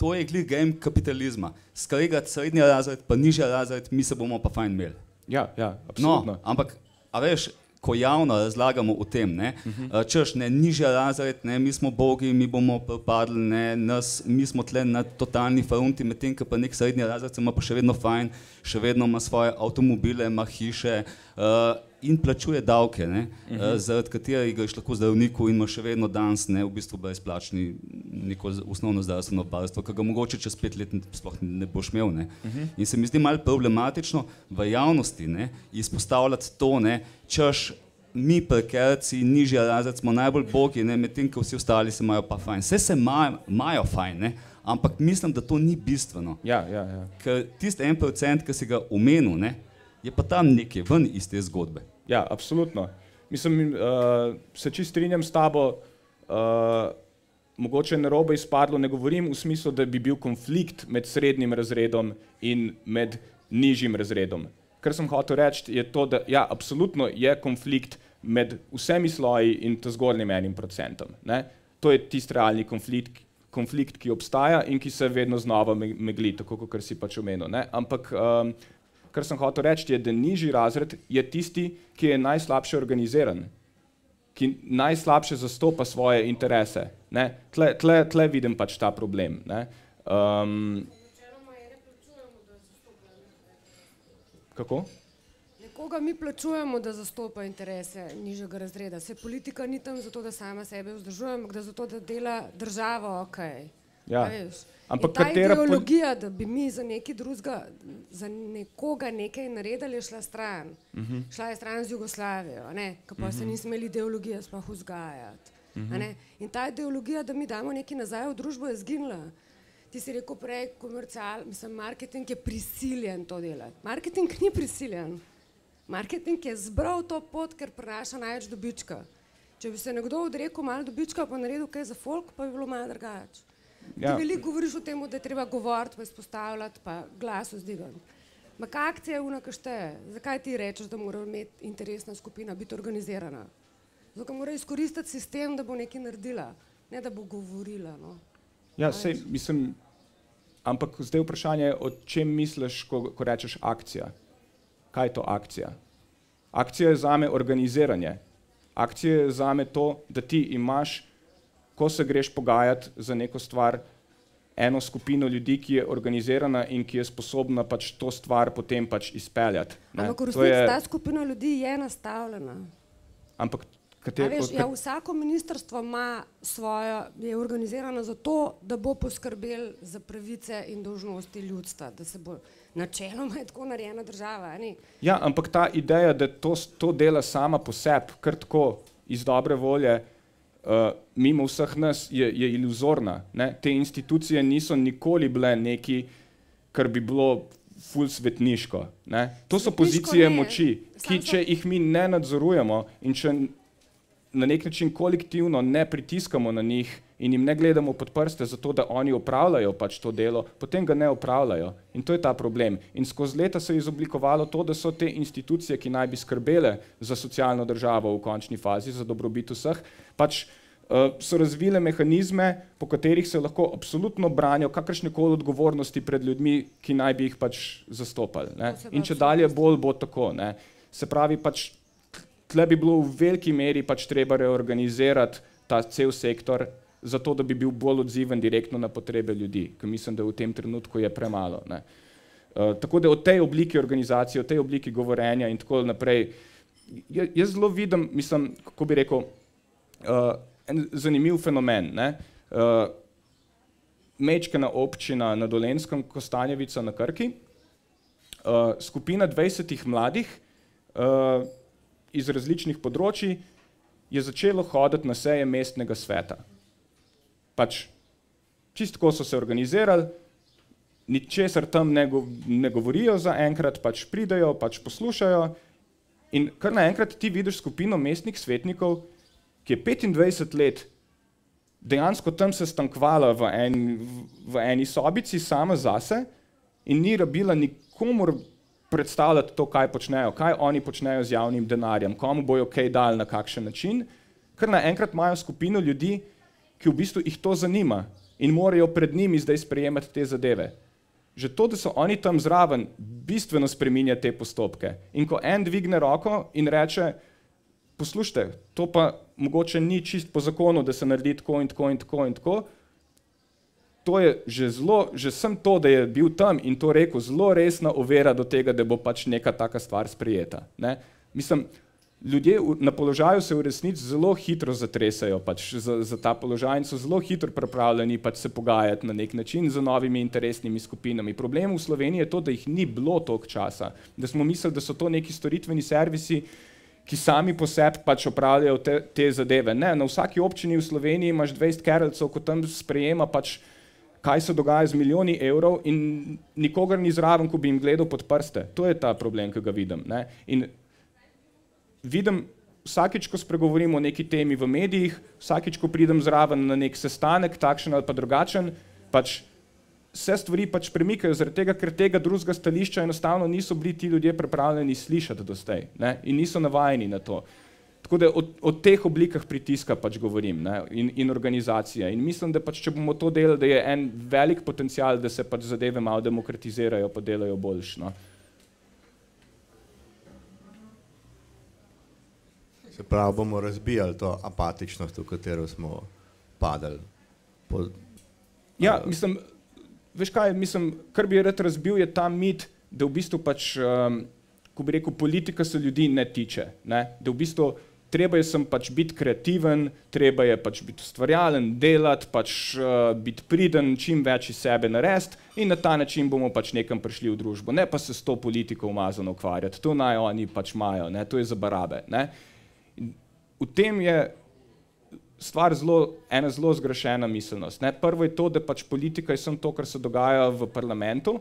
To je klik game kapitalizma. Skregati srednji razred, pa nižji razred, mi se bomo pa fajn imeli. Ja, absolutno. No, ampak, a veš, ko javno razlagamo o tem, ne, češ, ne, nižji razred, ne, mi smo bogi, mi bomo propadli, ne, mi smo tle na totalni frunti, medtem, ko pa nek srednji razred se ima pa še vedno fajn, še vedno ima svoje avtomobile, ima hiše in plačuje davke, ne, zaradi katerih greš lahko zdravniku in ima še vedno danes, ne, v bistvu brezplačni neko osnovno zdravstveno varstvo, ki ga mogoče čez 5 let sploh ne boš imel, ne. In se mi zdi malo problematično v javnosti, ne, izpostavljati to, ne, češ, mi prekerci, nižji razred smo najbolj bogi, ne, medtem, ko vsi ostali se imajo pa fajn. Vse se imajo fajn, ne, ampak mislim, da to ni bistveno. Ja. Ker tisti 1%, ki si ga omenil, ne, je pa tam nekje ven iz te zgodbe. Ja, absolutno. Mislim, se čisto strinjam s tabo, mogoče narobe izpadlo, ne govorim v smislu, da bi bil konflikt med srednjim razredom in med nižjim razredom. Kar sem hotel reči, je to, da ja, absolutno je konflikt med vsemi sloji in ta zgornjim 1%. Ne? To je tisti realni konflikt, ki obstaja in ki se vedno znova megli, tako kot si pač omenil. Ne? Ampak kar sem hotel reči, je, da nižji razred je tisti, ki je najslabše organiziran, ki najslabše zastopa svoje interese. Ne? Tle vidim pač ta problem. Ne? Kako? Nekoga mi plačujemo, da zastopa interese nižjega razreda. Se politika ni tam zato, da sama sebe vzdržuje, ampak da zato, da dela državo okej. Ja. Ampak ta ideologija, da bi mi za neki drugega, za nekoga nekaj naredili, je šla stran. Šla je stran z Jugoslavijo, ko pa se nismo imeli ideologije sploh vzgajati. In ta ideologija, da mi damo nekaj nazaj v družbo, je zginila. Ti si rekel prej, marketing je prisiljen to delati. Marketing ni prisiljen. Marketing je zbral to pot, ker prinaša največ dobička. Če bi se nekdo odrekel malo dobička, pa naredil kaj za folk, pa bi bilo malo drugače. Ti veliko govoriš o tem, da je treba govoriti, pa izpostavljati, pa glas vzdigati. Ampak akcija je ona, ki šteje. Zakaj ti rečeš, da mora imeti interesna skupina biti organizirana? Zato, ker mora izkoristiti sistem, da bo nekaj naredila, ne da bo govorila. No. Ja, sej, mislim, ampak zdaj vprašanje je, o čem misliš, ko rečeš akcija? Kaj je to akcija? Akcija je zame organiziranje. Akcija je zame to, da ti imaš, ko se greš pogajati za neko stvar, eno skupino ljudi, ki je organizirana in ki je sposobna pač to stvar potem pač izpeljati. Ampak v resnici ta skupina ljudi je nastavljena. Ampak vsako ministrstvo ima svojo, je organizirano zato, da bo poskrbel za pravice in dolžnosti ljudstva, da se bo načeloma je tako narejena država. Ne? Ja, ampak ta ideja, da to dela sama po sebi, kar tako iz dobre volje, mimo vseh nas, je iluzorna. Ne? Te institucije niso nikoli bile neki, kar bi bilo ful svetniško. Ne? To so pozicije moči, ki če jih mi ne nadzorujemo in če na nek način kolektivno ne pritiskamo na njih in jim ne gledamo pod prste zato, da oni opravljajo pač to delo, potem ga ne opravljajo. In to je ta problem. In skozi leta se je izoblikovalo to, da so te institucije, ki naj bi skrbele za socialno državo v končni fazi, za dobrobit vseh, pač so razvile mehanizme, po katerih se lahko absolutno branijo kakršnekoli odgovornosti pred ljudmi, ki naj bi jih pač zastopali. Ne? In če dalje bolj bo tako. Ne? Se pravi, pač tle bi bilo v veliki meri pač treba reorganizirati ta cel sektor, zato da bi bil bolj odziven direktno na potrebe ljudi, ker mislim, da v tem trenutku je premalo. Ne. Tako da o tej obliki organizacije, o tej obliki govorenja in tako naprej, jaz zelo vidim, mislim, kako bi rekel, en zanimiv fenomen. Ne. majčkena občina na Dolenjskem, Kostanjevica na Krki, skupina 20 mladih iz različnih področij je začelo hoditi na seje mestnega sveta. Pač čistko so se organizirali, ničesar tam ne govorijo zaenkrat, pač pridejo, pač poslušajo in kar naenkrat ti vidiš skupino mestnih svetnikov, ki je 25 let dejansko tam se stankvala v eni sobici sama zase in ni rabila nikomur predstavljati to, kaj počnejo, kaj oni počnejo z javnim denarjem, komu bojo kaj dali na kakšen način, kar naenkrat imajo skupino ljudi, ki v bistvu jih to zanima in morajo pred njimi zdaj sprejemati te zadeve. Že to, da so oni tam zraven, bistveno spreminja te postopke. In ko en dvigne roko in reče, poslušajte, to pa mogoče ni čist po zakonu, da se naredi tako in tako in tako in tako, to je že sem to, da je bil tam in to rekel, zelo resna ovira do tega, da bo pač neka taka stvar sprejeta. Ne? Mislim, ljudje na položaju se v resnici zelo hitro zatresajo pač za ta položaj in so zelo hitro pripravljeni pač se pogajati na nek način z novimi interesnimi skupinami. Problem v Sloveniji je to, da jih ni bilo toliko časa, da smo mislili, da so to neki storitveni servisi, ki sami po sebi pač opravljajo te zadeve. Ne, na vsaki občini v Sloveniji imaš 20 kerelcev, ko tam sprejema pač kaj se dogaja z milijoni evrov in nikogar ni zraven, ko bi jim gledal pod prste. To je ta problem, ki ga vidim. Ne? In vidim, vsakič, ko spregovorim o neki temi v medijih, vsakič, ko pridem zraven na nek sestanek, takšen ali pa drugačen, pač se stvari pač premikajo, zaradi tega, ker tega drugega stališča enostavno niso bili ti ljudje pripravljeni slišati doslej, ne? In niso navajeni na to. Tako da o teh oblikah pritiska pač govorim, ne? In organizacija. In mislim, da pač, če bomo to delali, da je en velik potencial, da se pač zadeve malo demokratizirajo, pa delajo boljš. No? Se pravi, bomo razbijali to apatičnost, v katero smo padali. Ja, mislim, veš kaj, kar bi rad razbil, je ta mit, da v bistvu pač, ko bi rekel, politika se ljudi ne tiče. Ne? Da v bistvu treba je sem pač biti kreativen, treba je pač biti ustvarjalen, delati, pač biti priden, čim več iz sebe narediti in na ta način bomo pač nekam prišli v družbo. Ne pa se s to politiko umazano ukvarjati. To naj oni pač imajo, ne? To je za barabe. Ne? V tem je stvar ena zelo zgrešena miselnost. Ne? Prvo je to, da pač politika je samo to, kar se dogaja v parlamentu.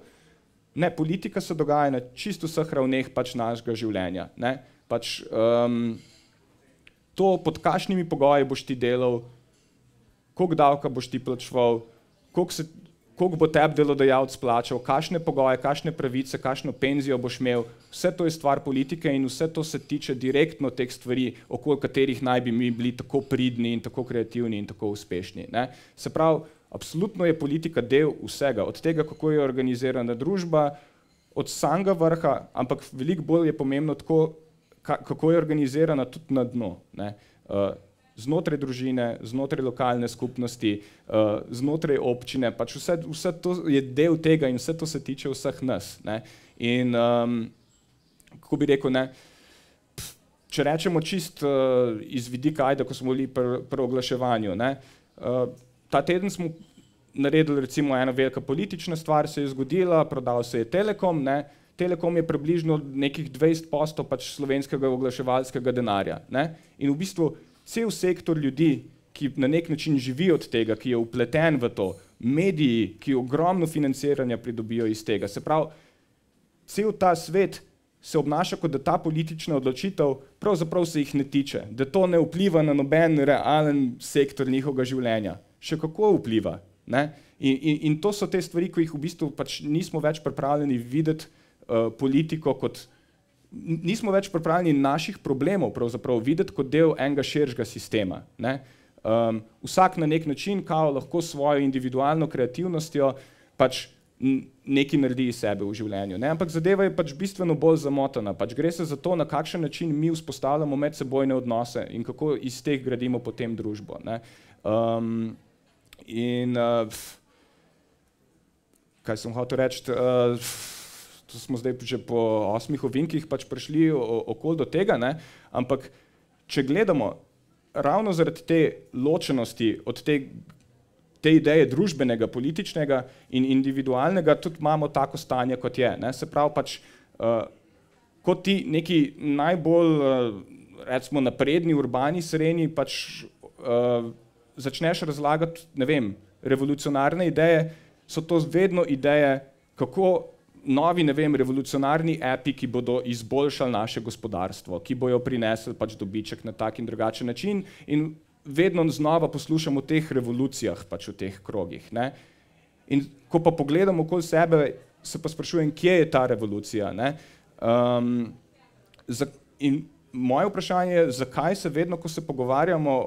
Ne, politika se dogaja na čisto vseh ravneh pač našega življenja. Ne? Pač, to, pod kakšnimi pogoji boš ti delal, koliko davka boš ti plačeval, koliko bo tebi delodajalec plačal, kakšne pogoje, kakšne pravice, kakšno penzijo boš imel, vse to je stvar politike in vse to se tiče direktno teh stvari, okoli katerih naj bi mi bili tako pridni in tako kreativni in tako uspešni. Ne? Se pravi, absolutno je politika del vsega, od tega, kako je organizirana družba, od samega vrha, ampak veliko bolj je pomembno tako, kako je organizirana tudi na dno. Ne? Znotraj družine, znotraj lokalne skupnosti, znotraj občine, pač vse to je del tega in vse to se tiče vseh nas. Ne? In kako bi rekel, ne, če rečemo čist iz vidika ajde, ko smo bili pri oglaševanju, ne, ta teden smo naredili recimo ena velika politična stvar, se je zgodila, prodal se je Telekom, ne, Telekom je približno nekih 20% pač slovenskega oglaševalskega denarja. Ne, in v bistvu cel sektor ljudi, ki na nek način živi od tega, ki je vpleten v to, mediji, ki ogromno financiranja pridobijo iz tega. Se pravi, cel ta svet se obnaša, kot da ta politična odločitev pravzaprav se jih ne tiče, da to ne vpliva na noben realen sektor njihovega življenja. Še kako vpliva. Ne? In to so te stvari, ko jih v bistvu pač nismo več pripravljeni videti politiko kot nismo več pripravljeni naših problemov pravzaprav videti kot del enega širšega sistema. Ne? Vsak na nek način kao lahko svojo individualno kreativnostjo pač nekaj naredi iz sebe v življenju. Ne? Ampak zadeva je pač bistveno bolj zamotana. Pač gre se za to, na kakšen način mi vzpostavljamo medsebojne odnose in kako iz teh gradimo potem družbo. Ne? Kaj sem hotel reči? To smo zdaj že po 8 ovinkih pač prišli okoli do tega, ne? Ampak če gledamo ravno zaradi te ločenosti od te te ideje družbenega, političnega in individualnega tudi imamo tako stanje, kot je. Ne? Se pravi pač, kot ti neki najbolj, recimo, napredni urbani sreni pač začneš razlagati, ne vem, revolucionarne ideje, so to vedno ideje, kako novi, ne vem, revolucionarni api, ki bodo izboljšali naše gospodarstvo, ki bojo prinesli pač dobiček na tak in drugačen način in vedno znova poslušamo o teh revolucijah pač v teh krogih. Ne? In ko pa pogledam okoli sebe, se pa sprašujem, kje je ta revolucija. Ne? In moje vprašanje je, zakaj se vedno, ko se pogovarjamo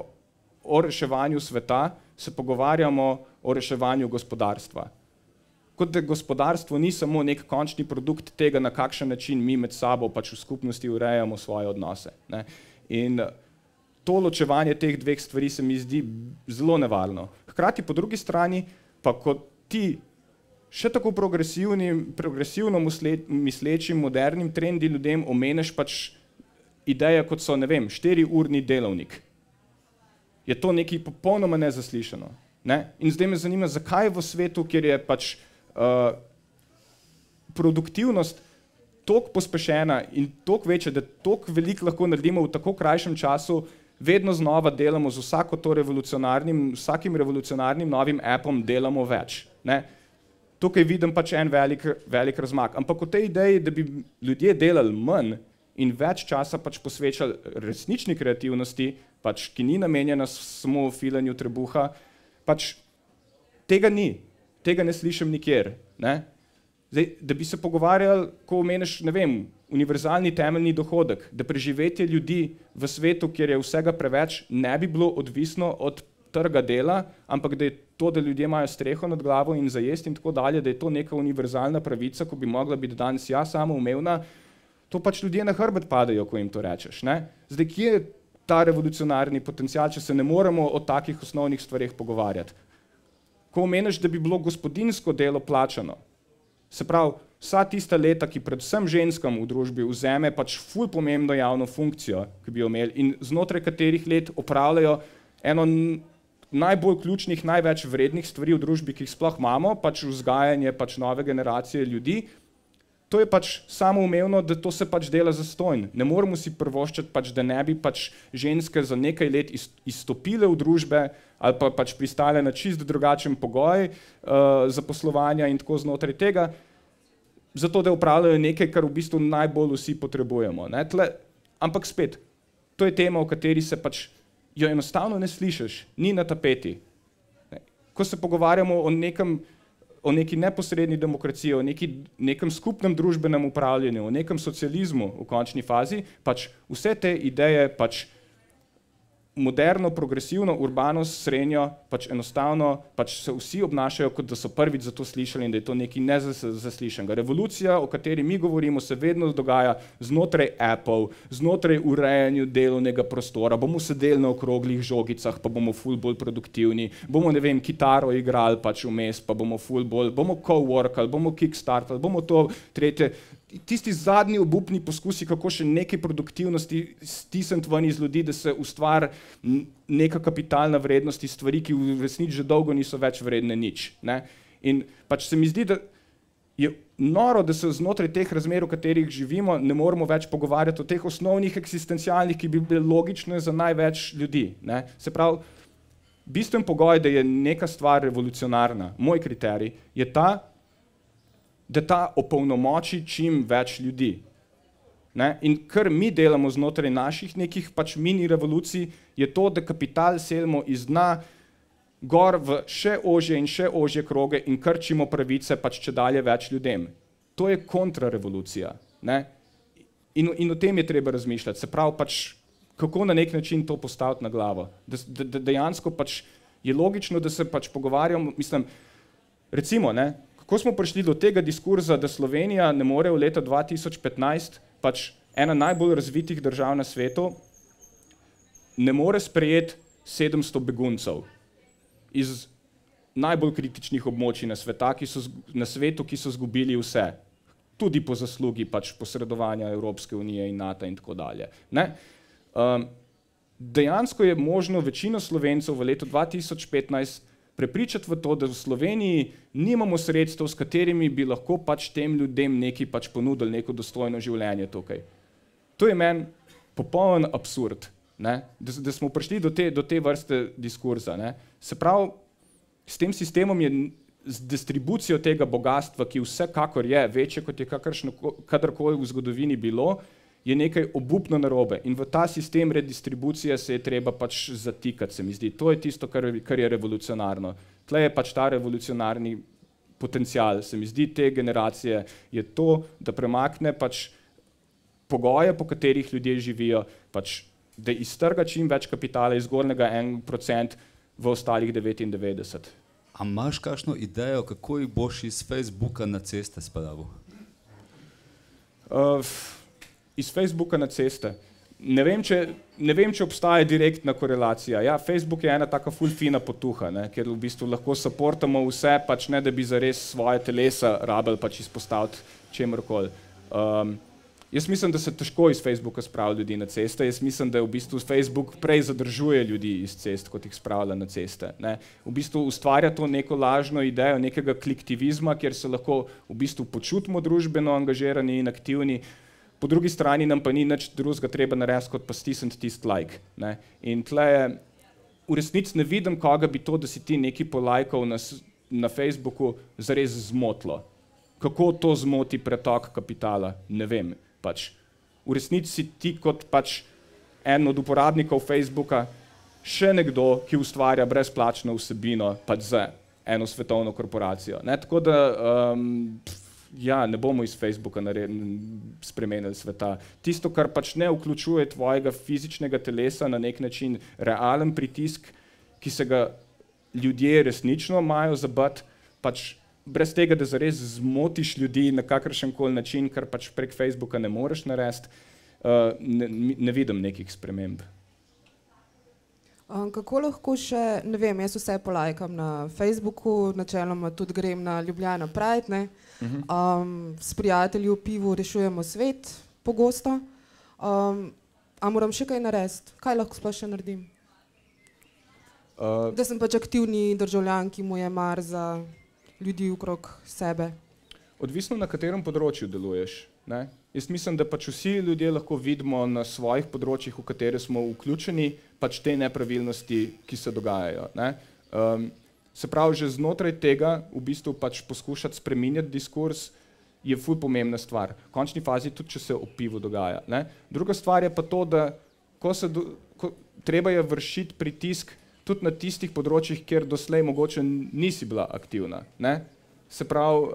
o reševanju sveta, se pogovarjamo o reševanju gospodarstva. Kot da gospodarstvo ni samo nek končni produkt tega, na kakšen način mi med sabo pač v skupnosti urejamo svoje odnose. Ne? In to ločevanje teh dveh stvari se mi zdi zelo nevarno. Hkrati po drugi strani pa kot ti še tako progresivno mislečim modernim trendi ljudem omeneš pač ideje, kot so, ne vem, 4-urni delovnik. Je to nekaj popolnoma nezaslišano. Ne? In zdaj me zanima, zakaj v svetu, kjer je pač produktivnost toliko pospešena in toliko večja, da toliko veliko lahko naredimo v tako krajšem času, vedno znova delamo z vsakim revolucionarnim novim appom delamo več. Ne? Tukaj vidim pač en velik razmak. Ampak o tej ideji, da bi ljudje delali manj in več časa pač posvečali resnični kreativnosti, pač, ki ni namenjena samo filanju trebuha, pač tega ni. Tega ne slišim nikjer. Ne? Zdaj, da bi se pogovarjali, ko omeniš, ne vem, univerzalni temeljni dohodek, da preživetje ljudi v svetu, kjer je vsega preveč, ne bi bilo odvisno od trga dela, ampak da je to, da ljudje imajo streho nad glavo in za jesti in tako dalje, da je to neka univerzalna pravica, ko bi mogla biti danes samoumevna, to pač ljudje na hrbet padajo, ko jim to rečeš. Ne? Zdaj, kje je ta revolucionarni potencial, če se ne moremo o takih osnovnih stvareh pogovarjati? Ko omeniš, da bi bilo gospodinjsko delo plačano, se pravi, vsa tista leta, ki predvsem ženskam v družbi vzame pač ful pomembno javno funkcijo, ki bi jo imeli in znotraj katerih let opravljajo eno najbolj ključnih, največ vrednih stvari v družbi, ki jih sploh imamo, pač vzgajanje pač nove generacije ljudi, to je pač samoumevno, da to se pač dela zastonj. Ne moremo si privoščiti, pač, da ne bi pač ženske za nekaj let izstopile v družbe ali pa pač pristale na čist drugačen pogoj zaposlovanja in tako znotraj tega, zato da upravljajo nekaj, kar v bistvu najbolj vsi potrebujemo. Ne? Ampak spet, to je tema, o kateri se pač jo enostavno ne slišiš, ni na tapeti. Ne? Ko se pogovarjamo o neki neposredni demokraciji, o nekem skupnem družbenem upravljanju, o nekem socializmu v končni fazi, pač vse te ideje pač moderno, progresivno, urbano, srednjo, pač enostavno pač se vsi obnašajo, kot da so prvič za to slišali in da je to nekaj nezaslišanega. Revolucija, o kateri mi govorimo, se vedno dogaja znotraj appov, znotraj urejanju delovnega prostora, bomo sedeli na okroglih žogicah, pa bomo ful bolj produktivni, bomo, ne vem, kitaro igrali pač vmes, pa bomo ful bolj, bomo co-workali, bomo kickstartali, bomo to tretje. Tisti zadnji obupni poskusi, kako še nekaj produktivnosti stisniti ven iz ljudi, da se ustvari neka kapitalna vrednost iz stvari, ki v resnici že dolgo niso več vredne nič. Ne? In pač se mi zdi, da je noro, da se znotraj teh razmer, v katerih živimo, ne moremo več pogovarjati o teh osnovnih eksistencialnih, ki bi bile logične za največ ljudi. Ne? Se pravi, bistven pogoj, da je neka stvar revolucionarna, moj kriterij, je ta, da ta opolnomoči čim več ljudi. Ne? In kar mi delamo znotraj naših nekih pač mini revolucij, je to, da kapital selimo iz dna gor v še ožje kroge in krčimo pravice pač čedalje več ljudem. To je kontrarevolucija. Ne? In o tem je treba razmišljati. Se pravi, pač, kako na nek način to postaviti na glavo. Da dejansko pač je logično, da se pač pogovarjamo, mislim, recimo, ne, kako smo prišli do tega diskurza, da Slovenija ne more v leta 2015, pač ena najbolj razvitih držav na svetu, ne more sprejeti 700 beguncev iz najbolj kritičnih območij na svetu, ki so izgubili vse, tudi po zaslugi pač posredovanja Evropske unije in NATO in tako dalje. Ne? Dejansko je možno večino Slovencev v letu 2015 prepričati v to, da v Sloveniji nimamo sredstev, s katerimi bi lahko pač tem ljudem nekaj pač ponudili, neko dostojno življenje tukaj. To je meni popoln absurd, ne? Da smo prišli do te vrste diskurza. Ne? Se pravi, s tem sistemom je z distribucijo tega bogatstva, ki vsekakor je večje, kot je kadarkoli v zgodovini bilo, je nekaj obupno narobe. In v ta sistem redistribucije se je treba pač zatikati, se mi zdi. To je tisto, kar je revolucionarno. Tle je pač ta revolucionarni potencial, se mi zdi, te generacije, je to, da premakne pač pogoje, po katerih ljudje živijo, pač, da iztrga čim več kapitala iz zgornjega 1% v ostalih 99%. A imaš kakšno idejo, kako jih boš iz Facebooka na ceste spravil? Iz Facebooka na ceste. Ne vem, če obstaja direktna korelacija. Ja, Facebook je ena taka ful fina potuha, ne, ker v bistvu lahko supportamo vse, pač ne, da bi zares svoje telesa rabili pač izpostaviti čemorkoli. Jaz mislim, da se težko iz Facebooka spravlja ljudi na ceste. Jaz mislim, da v bistvu Facebook prej zadržuje ljudi iz cest, kot jih spravlja na ceste. Ne. V bistvu ustvarja to neko lažno idejo nekega kliktivizma, kjer se lahko v bistvu počutimo družbeno angažirani in aktivni, po drugi strani nam pa ni nič drugega treba narediti, kot pa stisniti tisti like. Ne. In tle v resnici ne vidim, koga bi to, da si ti nekaj polajkal na Facebooku, zares zmotilo. Kako to zmoti pretok kapitala, ne vem. Pač. V resnici si ti kot pač en od uporabnikov Facebooka še nekdo, ki ustvarja brezplačno vsebino pač za eno svetovno korporacijo. Ne? Tako da ja, ne bomo iz Facebooka spremenili sveta. Tisto, kar pač ne vključuje tvojega fizičnega telesa na nek način realen pritisk, ki se ga ljudje resnično imajo zabati, pač brez tega, da zares zmotiš ljudi na kakršenkoli način, kar pač prek Facebooka ne moreš narediti, ne vidim nekih sprememb. Kako lahko še, ne vem, jaz vse polajkam na Facebooku, načeloma tudi grem na Ljubljana Pride, ne? S prijatelji v pivu rešujemo svet pogosto. A moram še kaj narediti? Kaj lahko sploh še naredim? Da sem pač aktivni državljan, ki mu je mar za ljudi okrog sebe. Odvisno, na katerem področju deluješ. Ne? Jaz mislim, da pač vsi ljudje lahko vidimo na svojih področjih, v katere smo vključeni, pač te nepravilnosti, ki se dogajajo. Ne? Se pravi, že znotraj tega v bistvu pač poskušati spreminjati diskurs je ful pomembna stvar. V končni fazi tudi, če se o pivu dogaja. Ne? Druga stvar je pa to, da treba je vršiti pritisk tudi na tistih področjih, kjer doslej mogoče nisi bila aktivna. Ne? Se pravi,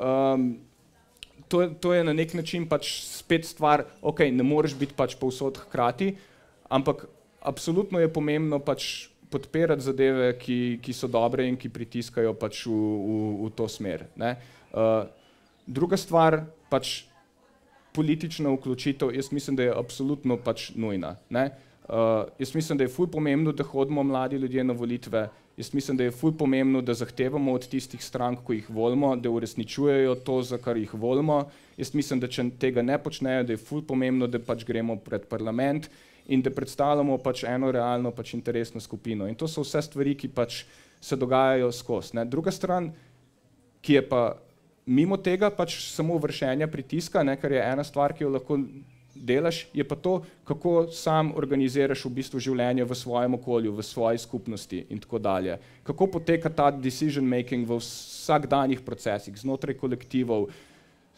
to je na nek način pač spet stvar, ok, ne moreš biti pač povsod hkrati, ampak absolutno je pomembno pač podpirati zadeve, ki so dobre in ki pritiskajo pač v to smer. Ne? Druga stvar, pač politična vključitev, jaz mislim, da je absolutno pač nujna. Ne? Jaz mislim, da je ful pomembno, da hodimo mladi ljudje na volitve. Jaz mislim, da je ful pomembno, da zahtevamo od tistih strank, ko jih volimo, da uresničujejo to, za kar jih volimo. Jaz mislim, da če tega ne počnejo, da je ful pomembno, da pač gremo pred parlament in da predstavljamo pač eno realno pač interesno skupino. In to so vse stvari, ki pač se dogajajo skozi. Ne. Druga stran, ki je pa mimo tega pač samo vršenja pritiska, ne, kar je ena stvar, ki jo lahko delaš, je pa to, kako sam organiziraš v bistvu življenje v svojem okolju, v svoji skupnosti in tako dalje. Kako poteka ta decision making v vsakdanjih procesih, znotraj kolektivov,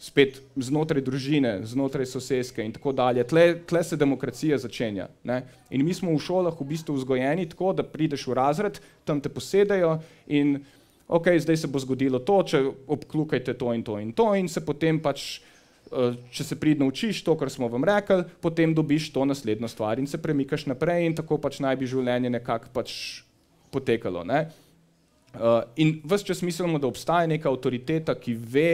spet znotraj družine, znotraj soseske in tako dalje. Tle se demokracija začenja. Ne? In mi smo v šolah v bistvu vzgojeni tako, da prideš v razred, tam te posedajo in ok, zdaj se bo zgodilo to, če obklukajte to in to in to in se potem pač če se pridno učiš to, kar smo vam rekli, potem dobiš to naslednjo stvar in se premikaš naprej in tako pač naj bi življenje nekako pač potekalo. Ne? In ves čas mislimo, da obstaja neka avtoriteta, ki ve,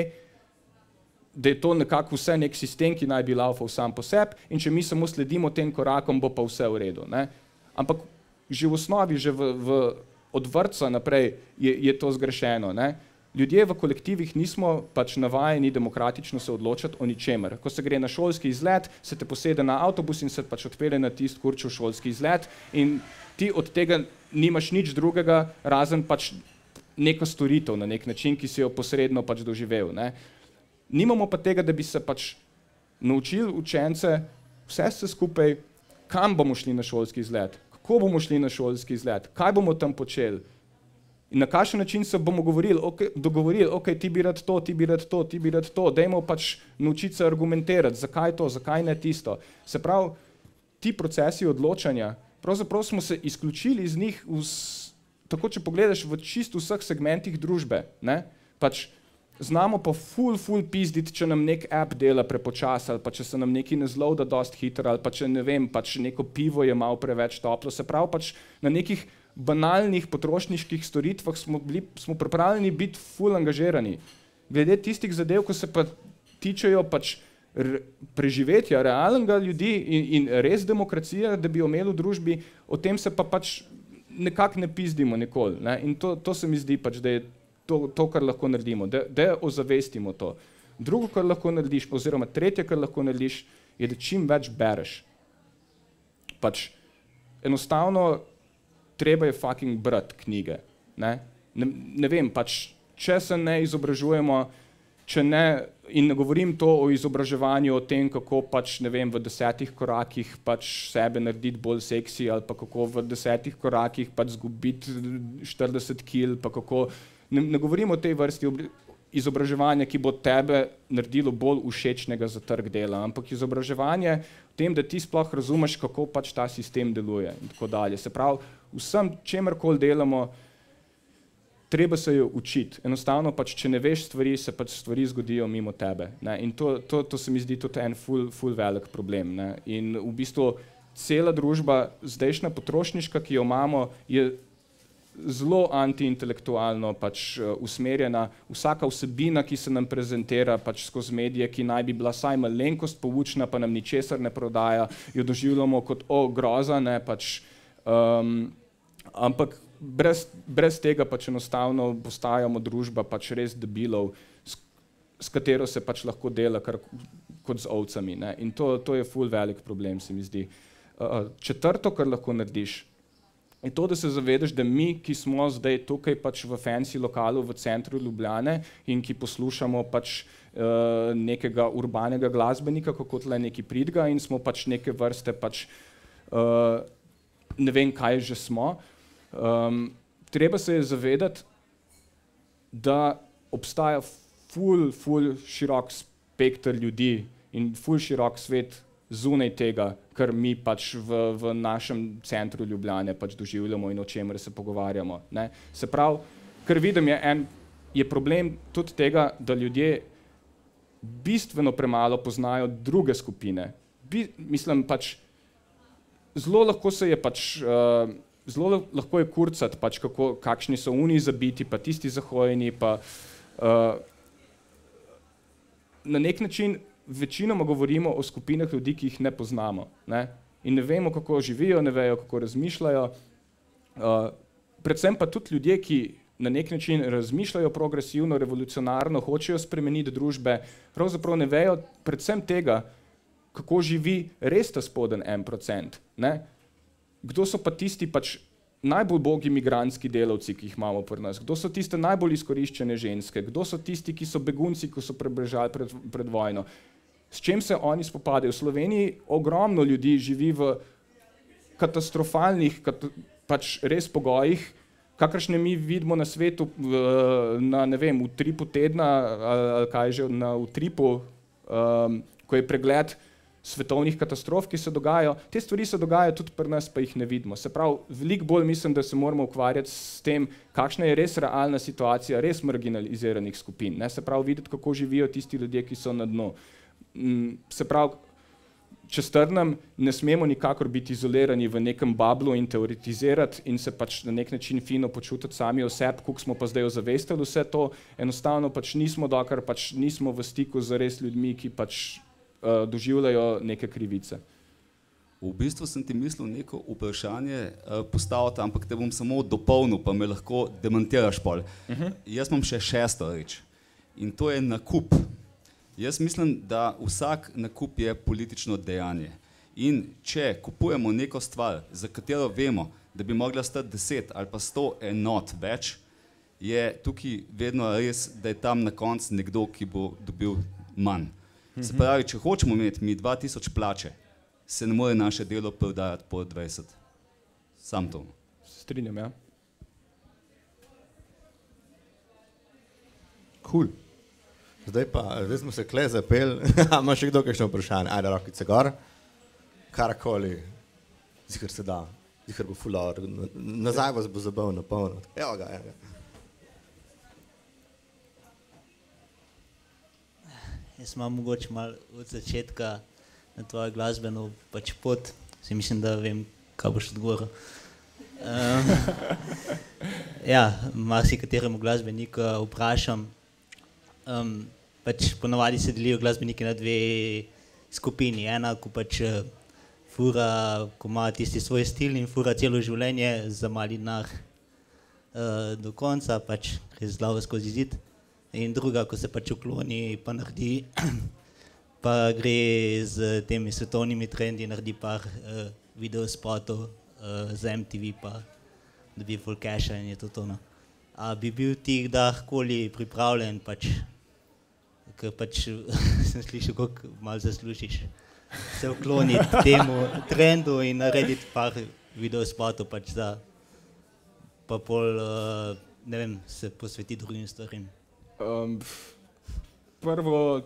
da je to nekako vse nek sistem, ki naj bi laufal sam po sebi in če mi samo sledimo tem korakom, bo pa vse v redu. Ne? Ampak že v osnovi, že od vrtca naprej je to zgrešeno. Ne? Ljudje v kolektivih nismo pač navajeni demokratično se odločati o ničemer. Ko se gre na šolski izlet, se te posede na avtobus in se pač odpelje na tisti kurčev šolski izlet in ti od tega nimaš nič drugega, razen pač neka storitev na nek način, ki si jo posredno pač doživel. Ne. Nimamo pa tega, da bi se pač naučili učence vse skupaj, kam bomo šli na šolski izlet, kako bomo šli na šolski izlet, kaj bomo tam počeli in na kakšen način se bomo dogovorili, ok, ti bi rad to, ti bi rad to, ti bi rad to, dajmo pač naučiti se argumentirati, zakaj to, zakaj ne tisto. Se pravi, ti procesi odločanja, pravzaprav smo se izključili iz njih, tako če pogledaš v čisto vseh segmentih družbe, ne, pač znamo pa ful pizditi, če nam nek app dela prepočas, ali pa če se nam neki ne zloada dost hitro, ali pa če ne vem, pač neko pivo je malo preveč toplo, se pravi pač na nekih banalnih potrošniških storitvah smo pripravljeni biti ful angažirani. Glede tistih zadev, ko se pa tičejo pač preživetja realnega ljudi in res demokracije, da bi jo imeli v družbi, o tem se pa pač nekako ne pizdimo nikoli. Ne? In to se mi zdi pač, da je to, kar lahko naredimo, da ozavestimo to. Drugo, kar lahko narediš, oziroma tretje, kar lahko narediš, je, da čim več bereš. Pač enostavno treba je fucking brati knjige. Ne vem, pač, če se ne izobražujemo, če ne, in ne govorim to o izobraževanju, o tem, kako pač, ne vem, v 10 korakih pač sebe narediti bolj seksi, ali pa kako v 10 korakih pač zgubiti 40 kil, pa kako, ne govorim o tej vrsti izobraževanja, ki bo tebe naredilo bolj všečnega za trg dela, ampak izobraževanje v tem, da ti sploh razumeš, kako pač ta sistem deluje in tako dalje. Se pravi, vsem, čemerkoli delamo, treba se jo učiti. Enostavno pač, če ne veš stvari, se pač stvari zgodijo mimo tebe. Ne? In to se mi zdi tudi en ful velik problem. Ne? In v bistvu cela družba, zdajšnja potrošniška, ki jo imamo, je zelo antiintelektualno pač usmerjena. Vsaka vsebina, ki se nam prezentira pač skozi medije, ki naj bi bila saj malenkost poučna, pa nam ničesar ne prodaja, jo doživljamo kot groza, ne, pač, ampak brez tega pač enostavno postajamo družba pač res debilov, s katero se pač lahko dela kar kot z ovcami. Ne. In to je ful velik problem, se mi zdi. Četrto, kar lahko narediš, je to, da se zavedaš, da mi, ki smo zdaj tukaj pač v fancy lokalu v centru Ljubljane in ki poslušamo pač nekega urbanega glasbenika, kako tle neki pridga in smo pač neke vrste pač ne vem, kaj že smo, treba se je zavedati, da obstaja ful širok spekter ljudi in ful širok svet zunaj tega, kar mi pač v našem centru Ljubljane pač doživljamo in o čemer se pogovarjamo. Ne? Se pravi, kar vidim je problem tudi tega, da ljudje bistveno premalo poznajo druge skupine. Mislim pač, zelo lahko se je pač, zelo lahko je kurcati pač, kakšni so oni zabiti, pa tisti zahojeni, pa na nek način večinoma govorimo o skupinah ljudi, ki jih ne poznamo. Ne? In ne vemo, kako živijo, ne vejo, kako razmišljajo. Predvsem pa tudi ljudje, ki na nek način razmišljajo progresivno, revolucionarno, hočejo spremeniti družbe, pravzaprav ne vejo predvsem tega, kako živi res ta spoden 1%. Ne? Kdo so pa tisti pač najbolj bogi migrantski delavci, ki jih imamo pri nas? Kdo so tiste najbolj izkoriščene ženske? Kdo so tisti, ki so begunci, ko so prebežali pred vojno? S čem se oni spopadajo? V Sloveniji ogromno ljudi živi v katastrofalnih, pač res pogojih, kakršne mi vidimo na svetu na, ne vem, utripu tedna, ali kaj že, na utripu, ko je pregled svetovnih katastrof, ki se dogajajo. Te stvari se dogajajo tudi pri nas, pa jih ne vidimo. Se pravi, veliko bolj mislim, da se moramo ukvarjati s tem, kakšna je res realna situacija res marginaliziranih skupin. Ne? Se pravi, videti, kako živijo tisti ljudje, ki so na dnu. Se pravi, če strnem, ne smemo nikakor biti izolirani v nekem bablu in teoretizirati in se pač na nek način fino počutiti sami o sebi, koliko smo pa zdaj ozavestili vse to, enostavno pač nismo, dokler pač nismo v stiku z res ljudmi, ki pač doživljajo neke krivice. V bistvu sem ti mislil neko vprašanje postaviti, ampak te bom samo dopolnil, pa me lahko demantiraš pol. Jaz imam še 6. reč in to je nakup. Jaz mislim, da vsak nakup je politično dejanje. In če kupujemo neko stvar, za katero vemo, da bi mogla stati 10 ali pa 100 enot več, je tukaj vedno res, da je tam na koncu nekdo, ki bo dobil manj. Se pravi, če hočemo imeti mi 2000 plače, se ne more naše delo prodajati po 20. Sam to. Strinjam, ja. Cool. Zdaj smo se kle zapeli. Ima še kdo kakšno vprašanje? Ajde, rokice gor. Karkoli. Zihar se da. Zihar bo fular. Nazaj vas bo zabav napolno. Evo ga. Jaz imam mogoče malo od začetka na tvojo glasbeno pač pot. Si mislim, da vem, kaj boš odgovoril. Ja, marsikateremu glasbeniku vprašam. Pač ponavadi se delijo glasbeniki na dve skupini. Ena, ko pač fura, ko ima tisti svoj stil in fura celo življenje za mali denar do konca, pač res glavo skozi zid. In druga, ko se pač ukloni, pa naredi, pa gre z temi svetovnimi trendi, naredi par videospotov za MTV, pa dobi full casha in je to tono. A bi bil ti kdajkoli pripravljen, pač, ker pač sem slišal, koliko malo zaslužiš, se ukloniti temu trendu in narediti par videospotov pač za, pa pol, ne vem, se posvetiti drugim stvarim. Prvo,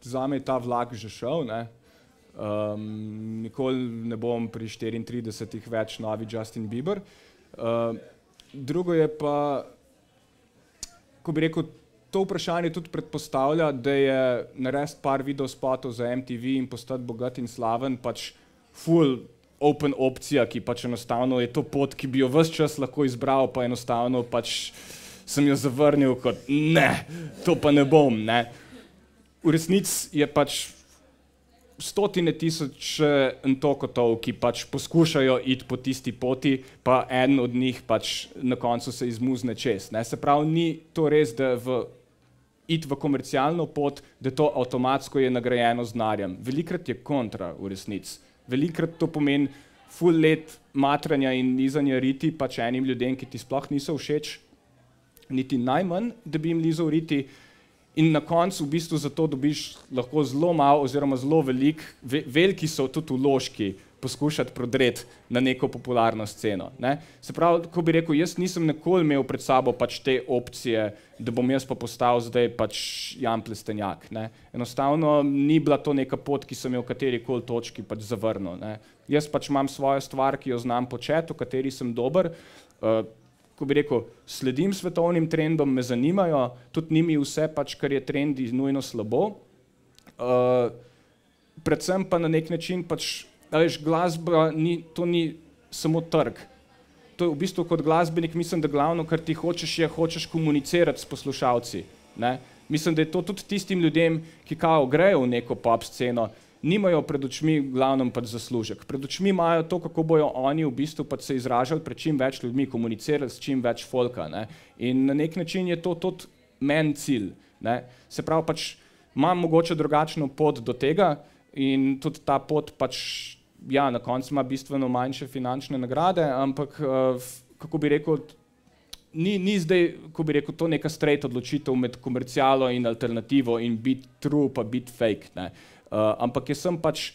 zame je ta vlak že šel, ne. Nikoli ne bom pri 34 več novi Justin Bieber. Drugo je pa, ko bi rekel, to vprašanje tudi predpostavlja, da je narediti par videospotov za MTV in postati bogat in slaven pač full open opcija, ki pač enostavno je to pot, ki bi jo ves čas lahko izbral, pa enostavno pač sem jo zavrnil kot ne, to pa ne bom, ne. V resnici je pač stotine tisoč entokotov, ki pač poskušajo iti po tisti poti, pa eden od njih pač na koncu se izmuzne čez, ne. Se pravi, ni to res, da iti v komercialno pot, da to avtomatsko je nagrajeno z denarjem. Velikrat je kontra v resnici. Velikrat to pomeni full let matranja in nizanja riti pač enim ljudem, ki ti sploh niso všeč, niti najmanj, da bi jim lizal riti, in na koncu v bistvu zato dobiš lahko zelo malo oziroma zelo veliki so tudi vložki poskušati prodreti na neko popularno sceno, ne. Se pravi, ko bi rekel, jaz nisem nikoli imel pred sabo pač te opcije, da bom jaz pa postal zdaj pač Jan Plestenjak, ne. Enostavno ni bila to neka pot, ki sem jo v katerikoli točki pač zavrnil, ne. Jaz pač imam svojo stvar, ki jo znam početi, v kateri sem dober, ko bi rekel, sledim svetovnim trendom, me zanimajo, tudi ni mi vse pač, kar je trendi, nujno slabo. Predvsem pa na nek način pač, veš, glasba to ni samo trg. To je v bistvu kot glasbenik, mislim, da glavno, kar ti hočeš komunicirati s poslušalci, ne. Mislim, da je to tudi tistim ljudem, ki kao grejo v neko pop sceno, nimajo pred očmi glavnem pač zaslužek. Pred očmi imajo to, kako bojo oni v bistvu pač se izražali pred čim več ljudmi, komunicirali s čim več folka, ne. In na nek način je to tudi meni cilj, ne. Se pravi, pač imam mogoče drugačno pot do tega in tudi ta pot pač, ja, na koncu ima bistveno manjše finančne nagrade, ampak, kako bi rekel, ni zdaj, ko bi rekel, to neka straight odločitev med komercialo in alternativo in biti true pa biti fake, ne. Ampak jaz sem pač,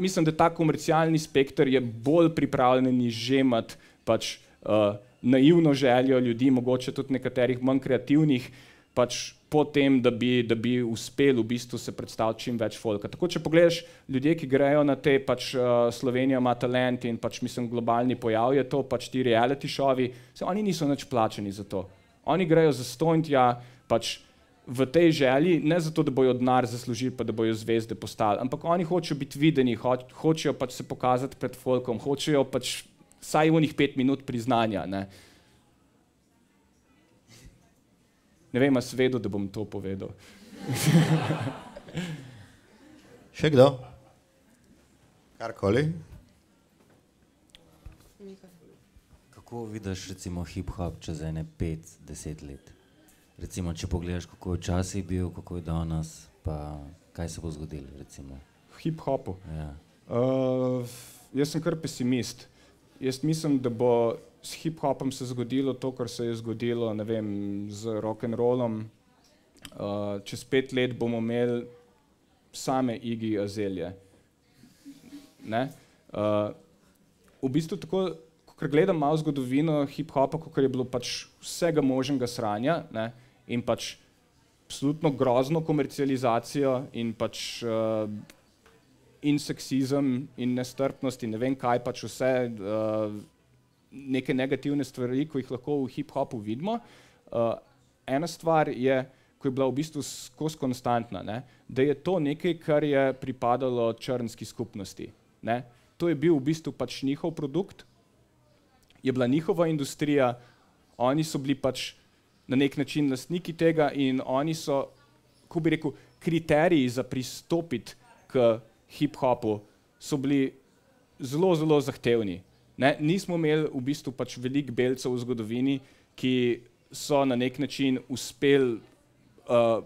mislim, da ta komercialni spekter je bolj pripravljen izžemati pač naivno željo ljudi, mogoče tudi nekaterih manj kreativnih, pač po tem, da bi uspel v bistvu se predstaviti čim več folka. Tako, če pogledaš ljudje, ki grejo na te pač Slovenija ima talent in pač mislim globalni pojav je to, pač ti reality šovi, oni niso nič plačani za to. Oni grejo za stonj tja, pač v tej želji, ne zato, da bojo denar zaslužili, pa da bojo zvezde postali, ampak oni hočejo biti videni, hočejo pač se pokazati pred folkom, hočejo pač vsaj unih 5 minut priznanja, ne. Ne vem, a svedo, da bom to povedal. Še kdo? Karkoli? Kako vidiš recimo hip-hop čez ene 5-10 let? Recimo, če pogledaš, kako je včasih bil, kako je danes, pa kaj se bo zgodilo, recimo? Hip-hopu? Ja. Jaz sem kar pesimist. Jaz mislim, da bo s hip-hopom se zgodilo to, kar se je zgodilo, ne vem, z rock'n'rollom. Čez 5 let bomo imeli same Iggy Azalea. Ne? V bistvu tako, ko gledam malo zgodovino hip-hopa, ko je bilo pač vsega možnega sranja, ne? In pač absolutno grozno komercializacijo in pač in seksizem in nestrpnost in ne vem kaj, pač vse neke negativne stvari, ko jih lahko v hip-hopu vidimo. Ena stvar je, ko je bila v bistvu skozi konstantna, ne, da je to nekaj, kar je pripadalo črnski skupnosti. Ne. To je bil v bistvu pač njihov produkt, je bila njihova industrija, oni so bili pač na nek način lastniki tega in oni so, kako bi rekel, kriteriji za pristopiti k hip-hopu so bili zelo, zelo zahtevni. Ne? Nismo imeli v bistvu pač veliko belcev v zgodovini, ki so na nek način uspeli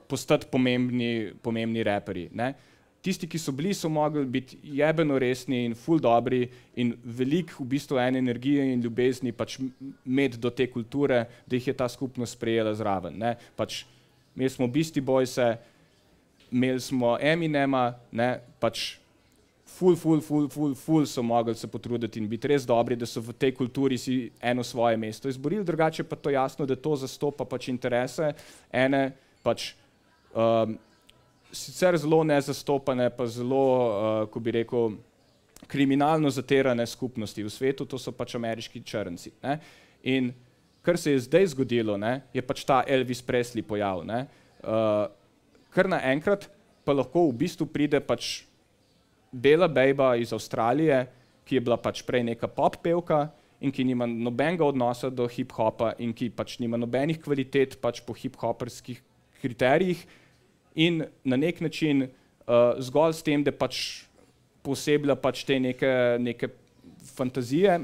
postati pomembni raperji. Ne? Tisti, ki so bili, so mogli biti jebeno resni in ful dobri in veliko v bistvu ene energije in ljubezni pač imeti do te kulture, da jih je ta skupnost sprejela zraven. Ne? Pač, imeli smo Beastie Boyse, imeli smo Eminema, ne? Pač ful so mogli se potruditi in biti res dobri, da so v tej kulturi si eno svoje mesto izborili, drugače pa to jasno, da to zastopa pač interese ene pač sicer zelo nezastopane, pa zelo, ko bi rekel, kriminalno zaterane skupnosti v svetu, to so pač ameriški črnci. Ne? In kar se je zdaj zgodilo, ne, je pač ta Elvis Presley pojav. Ne? Kar naenkrat pa lahko v bistvu pride pač bela bejba iz Avstralije, ki je bila pač prej neka pop pevka in ki nima nobenega odnosa do hip-hopa in ki pač nima nobenih kvalitet pač po hip-hoperskih kriterijih in na nek način zgolj s tem, da pač poseblja pač te neke fantazije,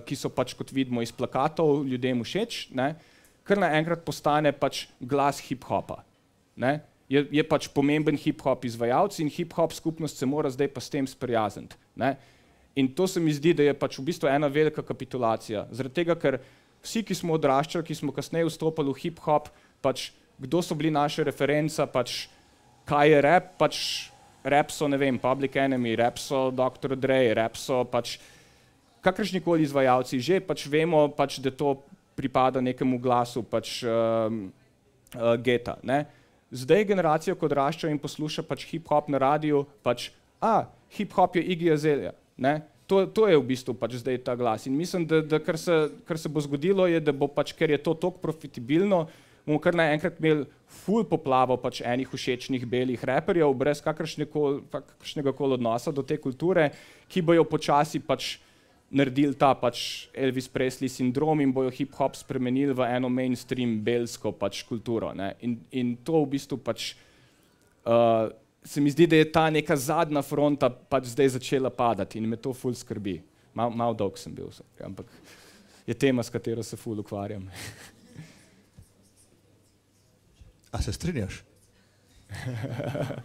ki so pač, kot vidimo iz plakatov, ljudem všeč, ne, kar naenkrat postane pač glas hip-hopa. Ne. Je pač pomemben hip-hop izvajalec in hip-hop skupnost se mora zdaj pa s tem sprijazniti. Ne. In to se mi zdi, da je pač v bistvu ena velika kapitulacija. Zaradi tega, ker vsi, ki smo odraščali, ki smo kasneje vstopali v hip-hop, pač kdo so bili naše referenca, pač kaj je rap, pač rap so, ne vem, Public Enemy, rap so Dr. Dre, rap so pač kakršnikoli izvajalci, že pač vemo, pač, da to pripada nekemu glasu pač geta. Ne. Zdaj generacija, ko odrašča in posluša pač hip-hop na radiju, pač, hip-hop je Iggy Azalea. Ne. To je v bistvu pač zdaj ta glas. In mislim, da kar se bo zgodilo, je, da bo pač, ker je to toliko profitabilno, bomo kar naenkrat imeli ful poplavo pač enih všečnih belih raperjev, brez kakršnega koli odnosa do te kulture, ki bojo počasi pač naredili ta pač Elvis Presley sindrom in bojo hip-hop spremenili v eno mainstream belsko pač kulturo. Ne? In to v bistvu pač se mi zdi, da je ta neka zadnja fronta pač zdaj začela padati in me to ful skrbi. Mal dolg sem bil, ampak je tema, s katero se ful ukvarjam. A se strinjaš?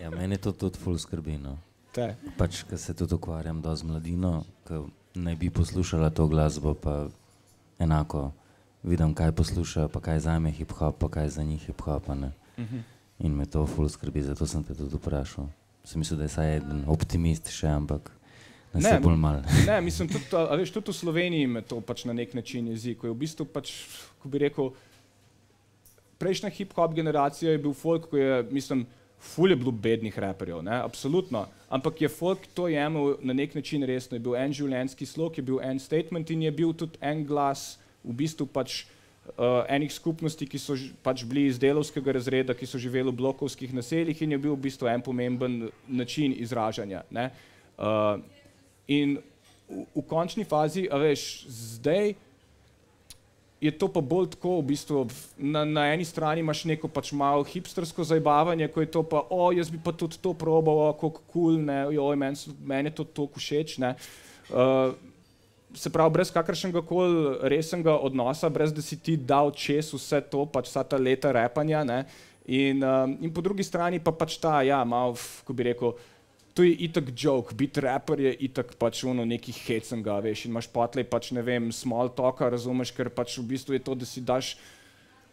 Ja, meni to tudi ful skrbi, no. Pač, ker se tudi ukvarjam dosti z mladino, ker naj bi poslušala to glasbo, pa enako vidim, kaj poslušajo, pa kaj zame hip-hop, pa kaj za njih hip-hopa, ne. In me to ful skrbi, zato sem te tudi vprašal. Sem mislil, da je saj eden optimist še, ampak nas je bolj malo. Ne, mislim, tudi v Sloveniji me to pač na nek način jezi, ko je v bistvu pač, ko bi rekel, prejšnja hip-hop generacija je bil folk, ko je, mislim, ful je bilo bednih raperjev, ne, absolutno, ampak je folk to jemel na nek način resno, je bil en življenjski slog, je bil en statement in je bil tudi en glas v bistvu pač enih skupnosti, ki so pač bili iz delavskega razreda, ki so živeli v blokovskih naseljih in je bil v bistvu en pomemben način izražanja. Ne. In v končni fazi, a veš, zdaj je to pa bolj tako, v bistvu, na eni strani imaš neko pač malo hipstersko zajbavanje, ko je to pa, jaz bi pa tudi to probal, kako cool, ne, meni je to toliko všeč, ne. Se pravi, brez kakršnega koli resnega odnosa, brez da si ti dal čez vse to, pač vsa ta leta repanja, ne. In po drugi strani pa pač ta, ja, malo, ko bi rekel, to je itak joke, biti raper je itak pač nekaj hecenga, veš, in imaš potlej pač, ne vem, small talka, razumeš, ker pač v bistvu je to, da si daš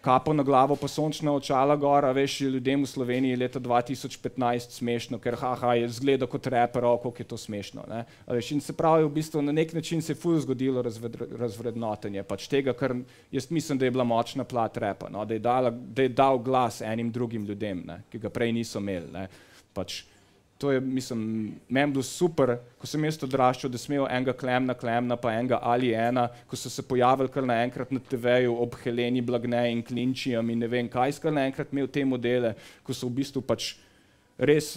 kapo na glavo pa sončna očala gor, veš, ljudem v Sloveniji leta 2015 smešno, ker je zgleda kot raper, koliko je to smešno, ne. Veš, in se pravi, v bistvu na nek način se je ful zgodilo razvrednotenje pač tega, ker jaz mislim, da je bila močna plat rapa, no, da je dal glas enim drugim ljudem, ne, ki ga prej niso imeli, ne, pač. To je, mislim, meni bilo super, ko sem jaz odraščal, da sem imel enega Klemna, pa enega Aliena, ko so se pojavili kar naenkrat na TV-ju ob Heleni Blagne in Klinčijem in ne vem kaj, kar naenkrat imel te modele, ko so v bistvu pač res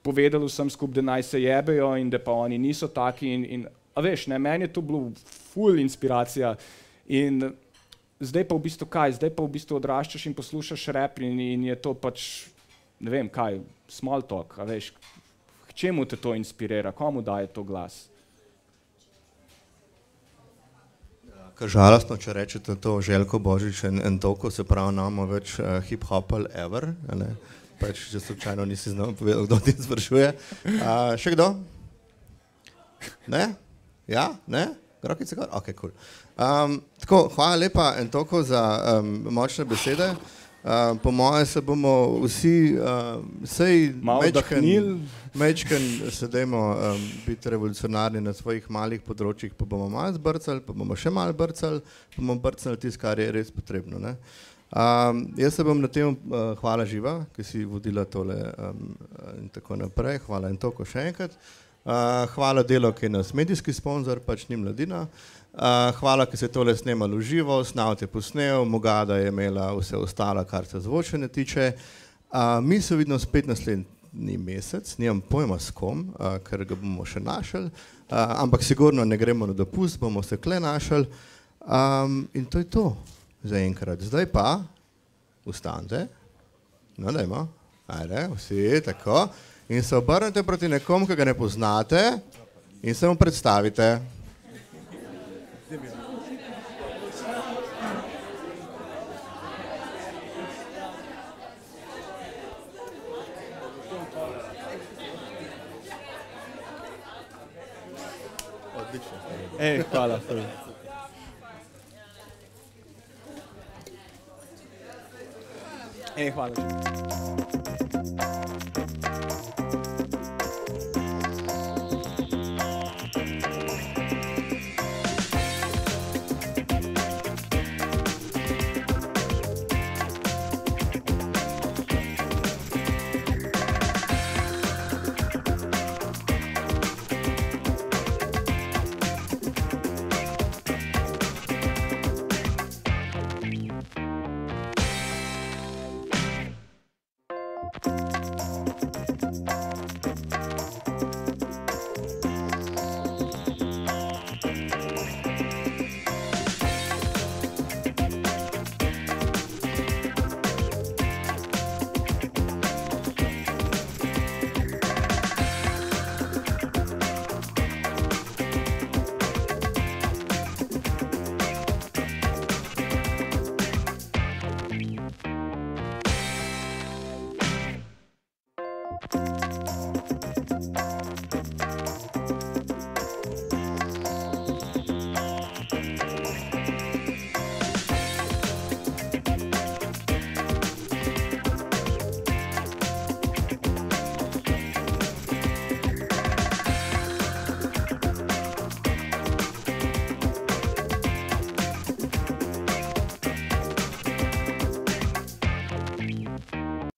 povedali vsem skupaj, da naj se jebejo in da pa oni niso taki a veš, ne, meni je to bilo ful inspiracija in zdaj pa v bistvu kaj, zdaj pa v bistvu odraščaš in poslušaš rap in je to pač, ne vem kaj, small talk, a veš, k čemu te to inspirira, komu daje to glas? Kar žalostno, če rečete to Željko Božič in Toko, se pravi, namo več hip-hopal ever, ne? Pač, če slučajno nisi znal povedal, kdo ti sprašuje. Še kdo? Ne? Ja? Ne? Rokice gor? Ok, cool. Tako, hvala lepa in Toko za močne besede. Po moje se bomo vsi mečken se dajmo biti revolucionarni na svojih malih področjih, pa bomo malo zbrcali, pa bomo še malo brcali, pa bomo brcali tisto, kar je res potrebno, ne. Jaz se bom na tem, hvala Živa, ki si vodila tole in tako naprej, hvala in Toko še enkrat. Hvala Delo, ki je nas medijski sponzor, pač ni Mladina. Hvala, ki se je tole snemalo v živo, Snavt je posnel, Mogada je imela vse ostalo, kar se zvočenja tiče. Mi se vidimo spet naslednji mesec, nimam pojma s kom, ker ga bomo še našli, ampak sigurno ne gremo na dopust, bomo se kle našli. In to je to za enkrat. Zdaj pa, ustanite, no dajmo, ajde, vsi, tako, in se obrnete proti nekom, ki ga ne poznate in se mu predstavite. Hvala. Hvala.